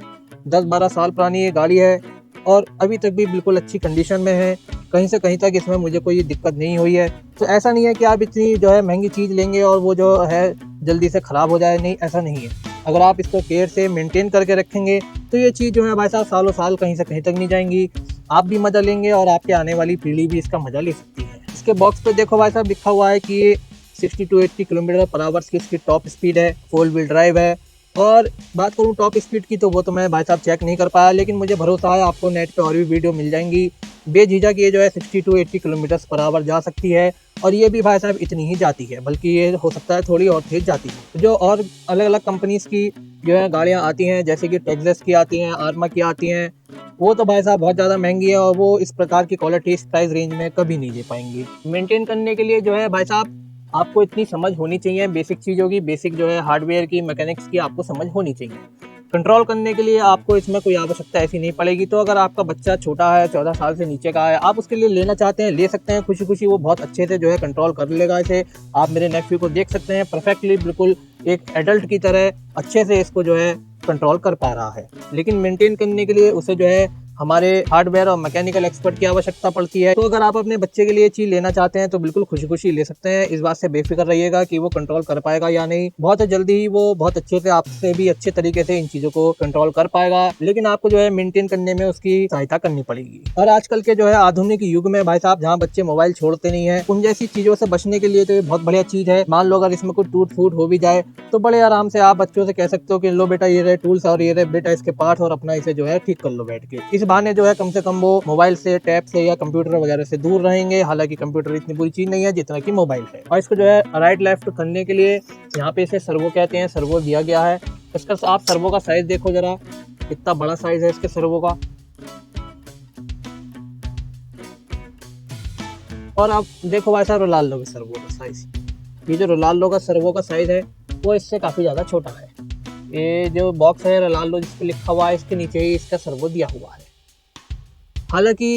10-12 साल पुरानी ये गाड़ी है और अभी तक भी बिल्कुल अच्छी कंडीशन में है, कहीं से कहीं तक इसमें मुझे कोई दिक्कत नहीं हुई है। तो ऐसा नहीं है कि आप इतनी जो है महंगी चीज़ लेंगे और वो जो है जल्दी से ख़राब हो जाए, नहीं ऐसा नहीं है। अगर आप इसको केयर से मेंटेन करके रखेंगे तो ये चीज़ जो है भाई साहब सालों साल कहीं से कहीं तक नहीं जाएंगी, आप भी मज़ा लेंगे और आपके आने वाली पीढ़ी भी इसका मज़ा ले सकती है। इसके बॉक्स पे देखो भाई साहब लिखा हुआ है कि ये 60 to 80 किलोमीटर पर आवर की इसकी टॉप स्पीड है, 4 व्हील ड्राइव है। और बात करूँ टॉप स्पीड की तो वो तो मैं भाई साहब चेक नहीं कर पाया, लेकिन मुझे भरोसा है आपको नेट पे और भी वीडियो मिल जाएंगी। बेझिझक ये जो है 60 to 80 किलोमीटर पर आवर जा सकती है और ये भी भाई साहब इतनी ही जाती है, बल्कि ये हो सकता है थोड़ी और तेज जाती है। जो और अलग अलग कंपनीज़ की जो है गाड़ियाँ आती हैं, जैसे कि टेक्सास की आती हैं, आर्मा की आती हैं, वो तो भाई साहब बहुत ज़्यादा महंगी है और वो इस प्रकार की क्वालिटी इस प्राइस रेंज में कभी नहीं दे पाएंगी। मेंटेन करने के लिए जो है भाई साहब आपको इतनी समझ होनी चाहिए बेसिक चीज़ों की, बेसिक जो है हार्डवेयर की, मैकेनिक्स की आपको समझ होनी चाहिए। कंट्रोल करने के लिए आपको इसमें कोई आवश्यकता ऐसी नहीं पड़ेगी। तो अगर आपका बच्चा छोटा है, 14 साल से नीचे का है, आप उसके लिए लेना चाहते हैं, ले सकते हैं खुशी खुशी, वो बहुत अच्छे से जो है कंट्रोल कर लेगा इसे। आप मेरे नेफ्यू को देख सकते हैं, परफेक्टली बिल्कुल एक एडल्ट की तरह अच्छे से इसको जो है कंट्रोल कर पा रहा है। लेकिन मेंटेन करने के लिए उसे जो है हमारे हार्डवेयर और मैकेनिकल एक्सपर्ट की आवश्यकता पड़ती है। तो अगर आप अपने बच्चे के लिए चीज़ लेना चाहते हैं तो बिल्कुल खुशी खुशी ले सकते हैं, इस बात से बेफिक्र रहिएगा कि वो कंट्रोल कर पाएगा या नहीं। बहुत जल्दी ही वो बहुत अच्छे से आपसे भी अच्छे तरीके से इन चीज़ों को कंट्रोल कर पाएगा, लेकिन आपको जो है मेंटेन करने में उसकी सहायता करनी पड़ेगी। और आजकल के जो है आधुनिक युग में भाई साहब जहाँ बच्चे मोबाइल छोड़ते नहीं है, उन जैसी चीज़ों से बचने के लिए तो ये बहुत बढ़िया चीज़ है। मान लो अगर इसमें कोई टूट फूट हो भी जाए तो बड़े आराम से आप बच्चों से कह सकते हो कि लो बेटा ये रहे टूल्स और ये रहे बेटा इसके पार्ट्स, और अपना इसे जो है ठीक कर लो बैठ के। इस बहाने जो है कम से कम वो मोबाइल से, टैब से या कंप्यूटर वगैरह से दूर रहेंगे। हालांकि कंप्यूटर इतनी बुरी चीज़ नहीं है जितना कि मोबाइल है। और इसको जो है राइट लेफ्ट करने के लिए यहाँ पे इसे सर्वो कहते हैं, सर्वो दिया गया है। इसका आप सर्वो का साइज देखो जरा, कितना बड़ा साइज है इसके सर्वो का। और आप देखो भाई साहब रोनाल्डो के सर्वो का साइज, ये जो रोनाल्डो का सर्वो का साइज है वो इससे काफ़ी ज़्यादा छोटा है। ये जो बॉक्स है रोनाल्डो जिस पे लिखा हुआ है इसके नीचे ही इसका सर्वो दिया हुआ है। हालांकि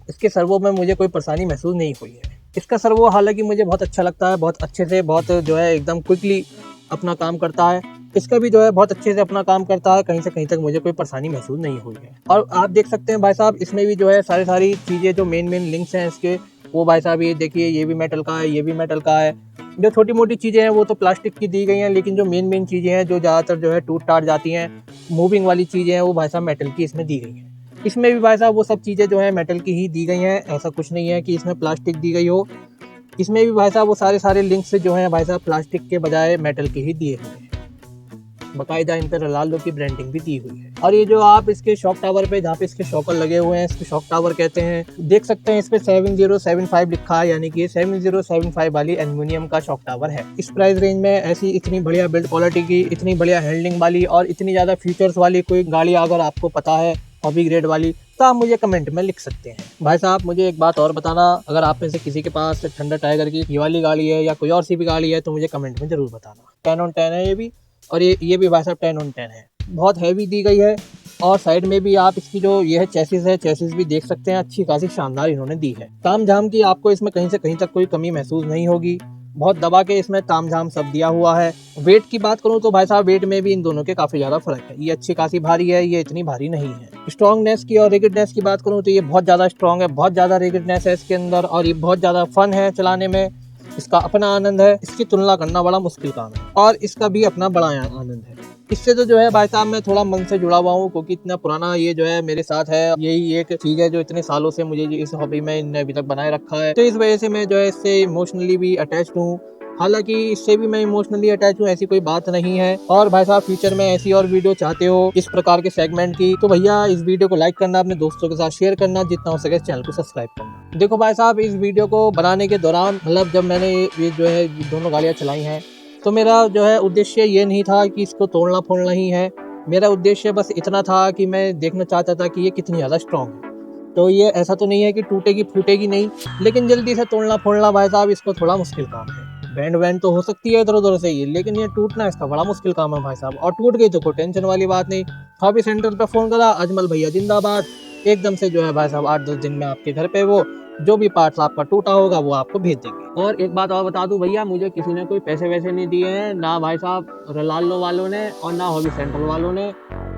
इसके सर्वो में मुझे कोई परेशानी महसूस नहीं हुई है। इसका सर्वो हालांकि मुझे बहुत अच्छा लगता है, बहुत अच्छे से, बहुत जो है एकदम क्विकली अपना काम करता है। इसका भी जो है बहुत अच्छे से अपना काम करता है, कहीं से कहीं तक मुझे कोई परेशानी महसूस नहीं हुई है। और आप देख सकते हैं भाई साहब इसमें भी जो है सारी चीज़ें जो मेन लिंक्स हैं इसके, वो भाई साहब ये देखिए, ये भी मेटल का है, ये भी मेटल का है। जो छोटी मोटी चीज़ें हैं वो तो प्लास्टिक की दी गई हैं, लेकिन जो मेन चीज़ें हैं जो ज़्यादातर जो है टूट टाट जाती हैं, मूविंग वाली चीज़ें हैं, वो भाई साहब मेटल की इसमें दी गई हैं। इसमें भी भाई साहब वो सब चीज़ें जो है मेटल की ही दी गई हैं, ऐसा कुछ नहीं है कि इसमें प्लास्टिक दी गई हो। इसमें भी भाई साहब वो सारे लिंक्स जो हैं भाई साहब प्लास्टिक के बजाय मेटल के ही दिए हुए हैं। बाकायदा इन पर रोनाल्डो की ब्रांडिंग भी दी हुई है। और ये जो आप इसके शॉक टावर पे जहाँ पे इसके शॉकर लगे हुए हैं, इसके शॉक टावर कहते हैं, देख सकते हैं इस पे 7075 लिखा है, यानी कि 7075 वाली एल्युमिनियम का शॉक टावर है। इस प्राइस रेंज में ऐसी इतनी बढ़िया बिल्ड क्वालिटी की, इतनी बढ़िया हैंडलिंग वाली और इतनी ज़्यादा फीचर्स वाली कोई गाड़ी अगर आपको पता है हॉबी ग्रेड वाली, तो आप मुझे कमेंट में लिख सकते हैं। भाई साहब मुझे एक बात और बताना, अगर आप में से किसी के पास थंडर टाइगर की ये वाली गाड़ी है या कोई और सी भी गाड़ी है तो मुझे कमेंट में ज़रूर बताना। 10/10 है ये भी, और ये भी भाई साहब 10/10 है। बहुत हैवी दी गई है, और साइड में भी आप इसकी जो ये है चेसिस भी देख सकते हैं, अच्छी खासी शानदार इन्होंने दी है। ताम झाम की आपको इसमें कहीं से कहीं तक कोई कमी महसूस नहीं होगी, बहुत दबा के इसमें ताम झाम सब दिया हुआ है। वेट की बात करूं तो भाई साहब वेट में भी इन दोनों के काफी ज्यादा फर्क है, ये अच्छी खासी भारी है, ये इतनी भारी नहीं है। स्ट्रॉन्गनेस की और रिगिडनेस की बात करूं तो ये बहुत ज्यादा स्ट्रॉन्ग है, बहुत ज्यादा रिगिडनेस है इसके अंदर, और ये बहुत ज्यादा फन है चलाने में, इसका अपना आनंद है, इसकी तुलना करना बड़ा मुश्किल काम है, और इसका भी अपना बड़ा आनंद है। इससे तो जो है भाई साहब मैं थोड़ा मन से जुड़ा हुआ हूँ, क्योंकि इतना पुराना ये जो है मेरे साथ है, यही एक चीज है जो इतने सालों से मुझे इस हॉबी में इनने अभी तक बनाए रखा है, तो इस वजह से मैं जो है इससे इमोशनली भी अटैच हूँ। हालांकि इससे भी मैं इमोशनली अटैच हूँ, ऐसी कोई बात नहीं है। और भाई साहब फ्यूचर में ऐसी और वीडियो चाहते हो इस प्रकार के सेगमेंट की, तो भैया इस वीडियो को लाइक करना, अपने दोस्तों के साथ शेयर करना, जितना हो सके चैनल को सब्सक्राइब करना। देखो भाई साहब इस वीडियो को बनाने के दौरान, मतलब जब मैंने ये जो है दोनों गाड़ियाँ चलाई हैं, तो मेरा जो है उद्देश्य ये नहीं था कि इसको तोड़ना फोड़ना ही है। मेरा उद्देश्य बस इतना था कि मैं देखना चाहता था कि ये कितनी ज़्यादा स्ट्रॉन्ग है। तो ये ऐसा तो नहीं है कि टूटेगी फूटेगी नहीं, लेकिन जल्दी से तोड़ना फोड़ना भाई साहब इसको थोड़ा मुश्किल काम है। बैंड वैंड तो हो सकती है इधर उधर से ही, लेकिन ये टूटना इसका बड़ा मुश्किल काम है भाई साहब। और टूट गई तो कोई टेंशन वाली बात नहीं। हॉबी सेंटर पे फ़ोन करा, अजमल भैया जिंदाबाद, एकदम से जो है भाई साहब 8-10 दिन में आपके घर पे वो जो भी पार्ट्स आपका टूटा होगा वो आपको भेज देंगे। और एक बात और बता दूं भैया, मुझे किसी ने कोई पैसे वैसे नहीं दिए हैं, ना भाई साहब रलालो वालों ने और ना हॉबी सेंटर वालों ने।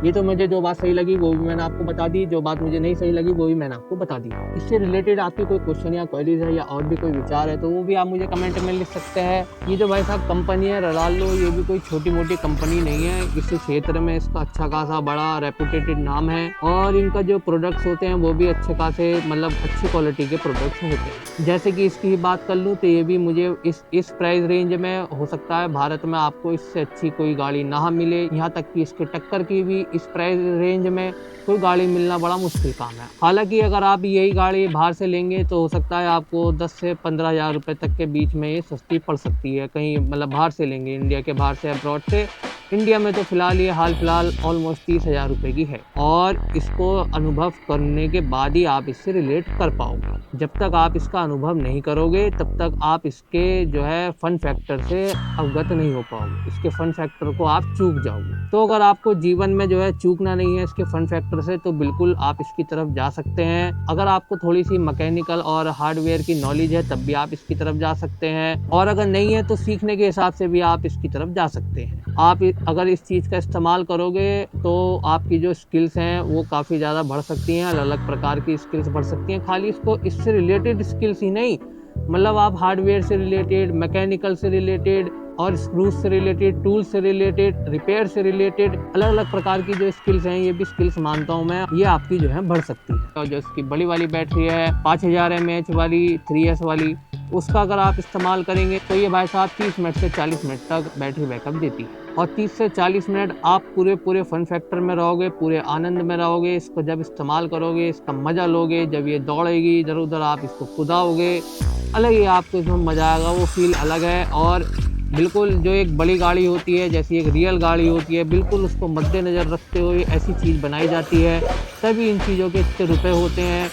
ये तो मुझे जो बात सही लगी वो भी मैंने आपको बता दी, जो बात मुझे नहीं सही लगी वो भी मैंने आपको बता दी। इससे रिलेटेड आपकी कोई क्वेश्चन या क्वेरीज है या और भी कोई विचार है तो वो भी आप मुझे कमेंट में लिख सकते हैं। ये जो भाई साहब कंपनी है रलालो, ये भी कोई छोटी मोटी कंपनी नहीं है, इस क्षेत्र में इसका अच्छा खासा बड़ा रेपुटेटेड नाम है, और इनका जो प्रोडक्ट्स होते हैं वो भी अच्छे खासे मतलब अच्छी क्वालिटी के प्रोडक्ट्स होते हैं। जैसे कि इसकी बात कर लूँ तो ये भी मुझे इस प्राइस रेंज में हो सकता है भारत में आपको इससे अच्छी कोई गाड़ी ना मिले, यहाँ तक कि इसके टक्कर की भी इस प्राइस रेंज में कोई गाड़ी मिलना बड़ा मुश्किल काम है। हालांकि अगर आप यही गाड़ी बाहर से लेंगे तो हो सकता है आपको 10 से 15 हज़ार रुपये तक के बीच में ये सस्ती पड़ सकती है, कहीं मतलब बाहर से लेंगे, इंडिया के बाहर से, अब्रॉड से। इंडिया में तो फिलहाल ये हाल फिलहाल ऑलमोस्ट 30 हज़ार रुपये की है, और इसको अनुभव करने के बाद ही आप इससे रिलेट कर पाओगे। जब तक आप इसका अनुभव नहीं करोगे तब तक आप इसके जो है फन फैक्टर से अवगत नहीं हो पाओगे, इसके फन फैक्टर को आप चूक जाओगे। तो अगर आपको जीवन में जो है चूकना नहीं है इसके फन फैक्टर से, तो बिल्कुल आप इसकी तरफ जा सकते हैं। अगर आपको थोड़ी सी मैकेनिकल और हार्डवेयर की नॉलेज है तब भी आप इसकी तरफ जा सकते हैं, और अगर नहीं है तो सीखने के हिसाब से भी आप इसकी तरफ जा सकते हैं। आप अगर इस चीज़ का इस्तेमाल करोगे तो आपकी जो स्किल्स हैं वो काफ़ी ज़्यादा बढ़ सकती हैं, अलग अलग प्रकार की स्किल्स बढ़ सकती हैं। खाली इसको इससे रिलेटेड स्किल्स ही नहीं, मतलब आप हार्डवेयर से रिलेटेड, मैकेनिकल से रिलेटेड और स्क्रूज से रिलेटेड, टूल से रिलेटेड, रिपेयर से रिलेटेड अलग अलग प्रकार की जो स्किल्स हैं, ये भी स्किल्स मानता हूँ मैं, ये आपकी जो है बढ़ सकती है। और जो इसकी बड़ी वाली बैटरी है 5000 mAh वाली 3S वाली, उसका अगर आप इस्तेमाल करेंगे तो ये भाई साहब 30 मिनट से 40 मिनट तक बैटरी बैकअप देती है, और 30 से 40 मिनट आप पूरे फन फैक्टर में रहोगे, पूरे आनंद में रहोगे। इसको जब इस्तेमाल करोगे इसका मज़ा लोगे, जब ये दौड़ेगी इधर उधर आप इसको कुदाओगे, अलग ही आपको इसमें मज़ा आएगा, वो फील अलग है। और बिल्कुल जो एक बड़ी गाड़ी होती है, जैसी एक रियल गाड़ी होती है, बिल्कुल उसको मद्देनज़र रखते हुए ऐसी चीज़ बनाई जाती है, तभी इन चीज़ों के इतने रुपए होते हैं,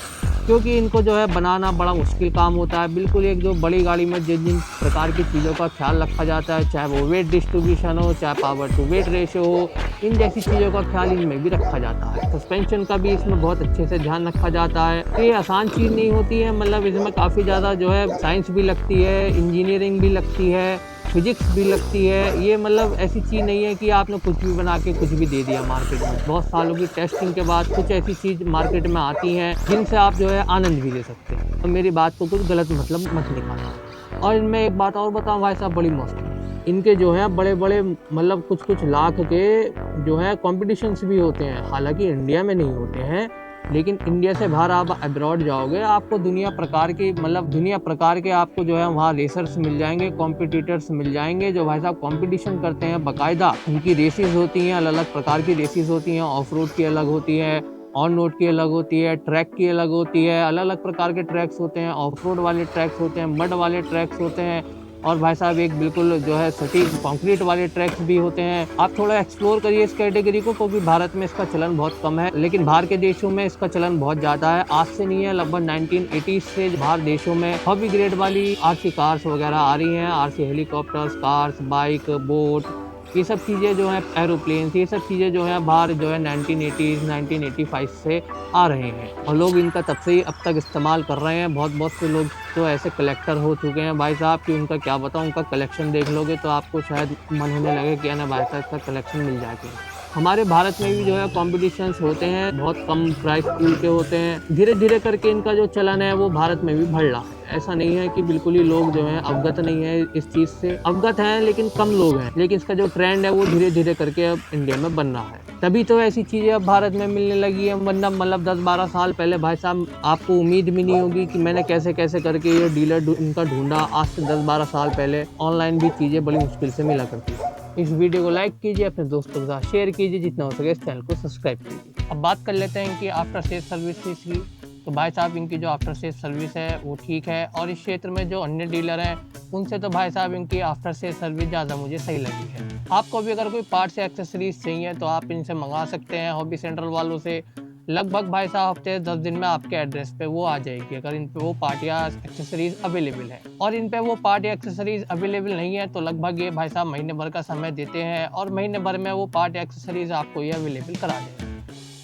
क्योंकि इनको जो है बनाना बड़ा मुश्किल काम होता है। बिल्कुल एक जो बड़ी गाड़ी में जिन जिन प्रकार की चीज़ों का ख्याल रखा जाता है, चाहे वो वेट डिस्ट्रीब्यूशन हो, चाहे पावर टू वेट रेशियो हो, इन जैसी चीज़ों का ख्याल इनमें भी रखा जाता है। सस्पेंशन का भी इसमें बहुत अच्छे से ध्यान रखा जाता है। तो ये आसान चीज़ नहीं होती है, मतलब इसमें काफ़ी ज़्यादा जो है साइंस भी लगती है, इंजीनियरिंग भी लगती है, फिजिक्स भी लगती है। ये मतलब ऐसी चीज़ नहीं है कि आपने कुछ भी बना के कुछ भी दे दिया मार्केट में। बहुत सालों की टेस्टिंग के बाद कुछ ऐसी चीज़ मार्केट में आती हैं जिनसे आप जो है आनंद भी ले सकते हैं। तो मेरी बात को कुछ गलत मतलब मत निकालना। और इनमें एक बात और बताऊँ भाई साहब, बड़ी मस्त इनके जो है बड़े बड़े मतलब कुछ लाख के जो है कॉम्पिटिशन्स भी होते हैं। हालांकि इंडिया में नहीं होते हैं, लेकिन इंडिया से बाहर आप अब्रॉड जाओगे, आपको दुनिया प्रकार के आपको जो है वहाँ रेसर्स मिल जाएंगे, कॉम्पिटिटर्स मिल जाएंगे, जो भाई साहब कंपटीशन करते हैं बाकायदा। उनकी रेसेस होती हैं, अलग अलग प्रकार की रेसेस होती हैं, ऑफ रोड की अलग होती है, ऑन रोड की अलग होती है, ट्रैक की अलग होती है, अलग अलग प्रकार के ट्रैक्स होते हैं, ऑफ रोड वाले ट्रैक्स होते हैं, मड वाले ट्रैक्स होते हैं, और भाई साहब एक बिल्कुल जो है सटीक कंक्रीट वाले ट्रैक्स भी होते हैं। आप थोड़ा एक्सप्लोर करिए इस कैटेगरी को, क्योंकि भारत में इसका चलन बहुत कम है, लेकिन बाहर के देशों में इसका चलन बहुत ज़्यादा है। आज से नहीं है, लगभग 1980 से बाहर देशों में हॉबी ग्रेड वाली आरसी कार्स वगैरह आ रही हैं। RC helicopters, cars, bike, boat, ये सब चीज़ें जो हैं, एरोप्लेन, ये सब चीज़ें जो हैं बाहर जो है 1980s 1985 से आ रहे हैं और लोग इनका तब से ही अब तक इस्तेमाल कर रहे हैं। बहुत से लोग तो ऐसे कलेक्टर हो चुके हैं भाई साहब कि उनका क्या बताऊं, उनका कलेक्शन देख लोगे तो आपको शायद मन होने लगे कि ना भाई साहब इसका कलेक्शन मिल जाएगा। हमारे भारत में भी जो है कॉम्पिटिशन्स होते हैं, बहुत कम प्राइस पूल के होते हैं। धीरे धीरे करके इनका जो चलन है वो भारत में भी बढ़ रहा है। ऐसा नहीं है कि बिल्कुल ही लोग जो हैं अवगत नहीं है इस चीज़ से, अवगत हैं लेकिन कम लोग हैं, लेकिन इसका जो ट्रेंड है वो धीरे धीरे करके अब इंडिया में बन रहा है। तभी तो ऐसी चीज़ें अब भारत में मिलने लगी है, वरना मतलब 10-12 साल पहले भाई साहब आपको उम्मीद भी नहीं होगी कि मैंने कैसे कैसे करके ये डीलर इनका ढूंढा। आज से 10-12 साल पहले ऑनलाइन भी चीज़ें बड़ी मुश्किल से मिला करती है। इस वीडियो को लाइक कीजिए, अपने दोस्तों के साथ शेयर कीजिए, जितना हो सके इस चैनल को सब्सक्राइब कीजिए। अब बात कर लेते हैं कि आफ्टर सेल सर्विस की। तो भाई साहब इनकी जो आफ्टर सेल सर्विस है वो ठीक है, और इस क्षेत्र में जो अन्य डीलर हैं उनसे तो भाई साहब इनकी आफ्टर सेल सर्विस ज़्यादा मुझे सही लगी है। आपको भी अगर कोई पार्ट्स या एक्सेसरीज चाहिए तो आप इनसे मंगा सकते हैं हॉबी सेंटर वालों से। लगभग भाई साहब हफ्ते 10 दिन में आपके एड्रेस पे वो आ जाएगी, अगर इन पे वो पार्ट या एक्सेसरीज अवेलेबल है। और इन पे वो पार्ट या एक्सेसरीज अवेलेबल नहीं है तो लगभग ये भाई साहब महीने भर का समय देते हैं और महीने भर में वो पार्ट या एक्सेसरीज आपको ये अवेलेबल करा देंगे।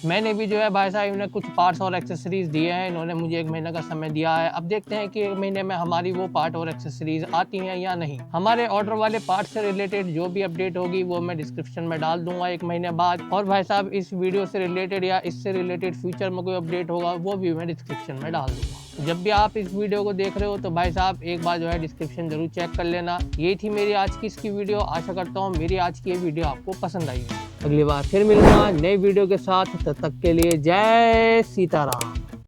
मैंने भी जो है भाई साहब इन्हें कुछ पार्ट्स और एक्सेसरीज दिए हैं, इन्होंने मुझे 1 महीने का समय दिया है। अब देखते हैं कि 1 महीने में हमारी वो पार्ट और एक्सेसरीज आती हैं या नहीं। हमारे ऑर्डर वाले पार्ट से रिलेटेड जो भी अपडेट होगी वो मैं डिस्क्रिप्शन में डाल दूंगा 1 महीने बाद, और भाई साहब इस वीडियो से रिलेटेड या इससे रिलेटेड फ्यूचर में कोई अपडेट होगा वो भी मैं डिस्क्रिप्शन में डाल दूंगा। जब भी आप इस वीडियो को देख रहे हो तो भाई साहब एक बार जो है डिस्क्रिप्शन जरूर चेक कर लेना। ये थी मेरी आज की इसकी वीडियो। आशा करता हूँ मेरी आज की ये वीडियो आपको पसंद आई है। अगली बार फिर मिलूंगा नए वीडियो के साथ, तब तक के लिए जय सीताराम।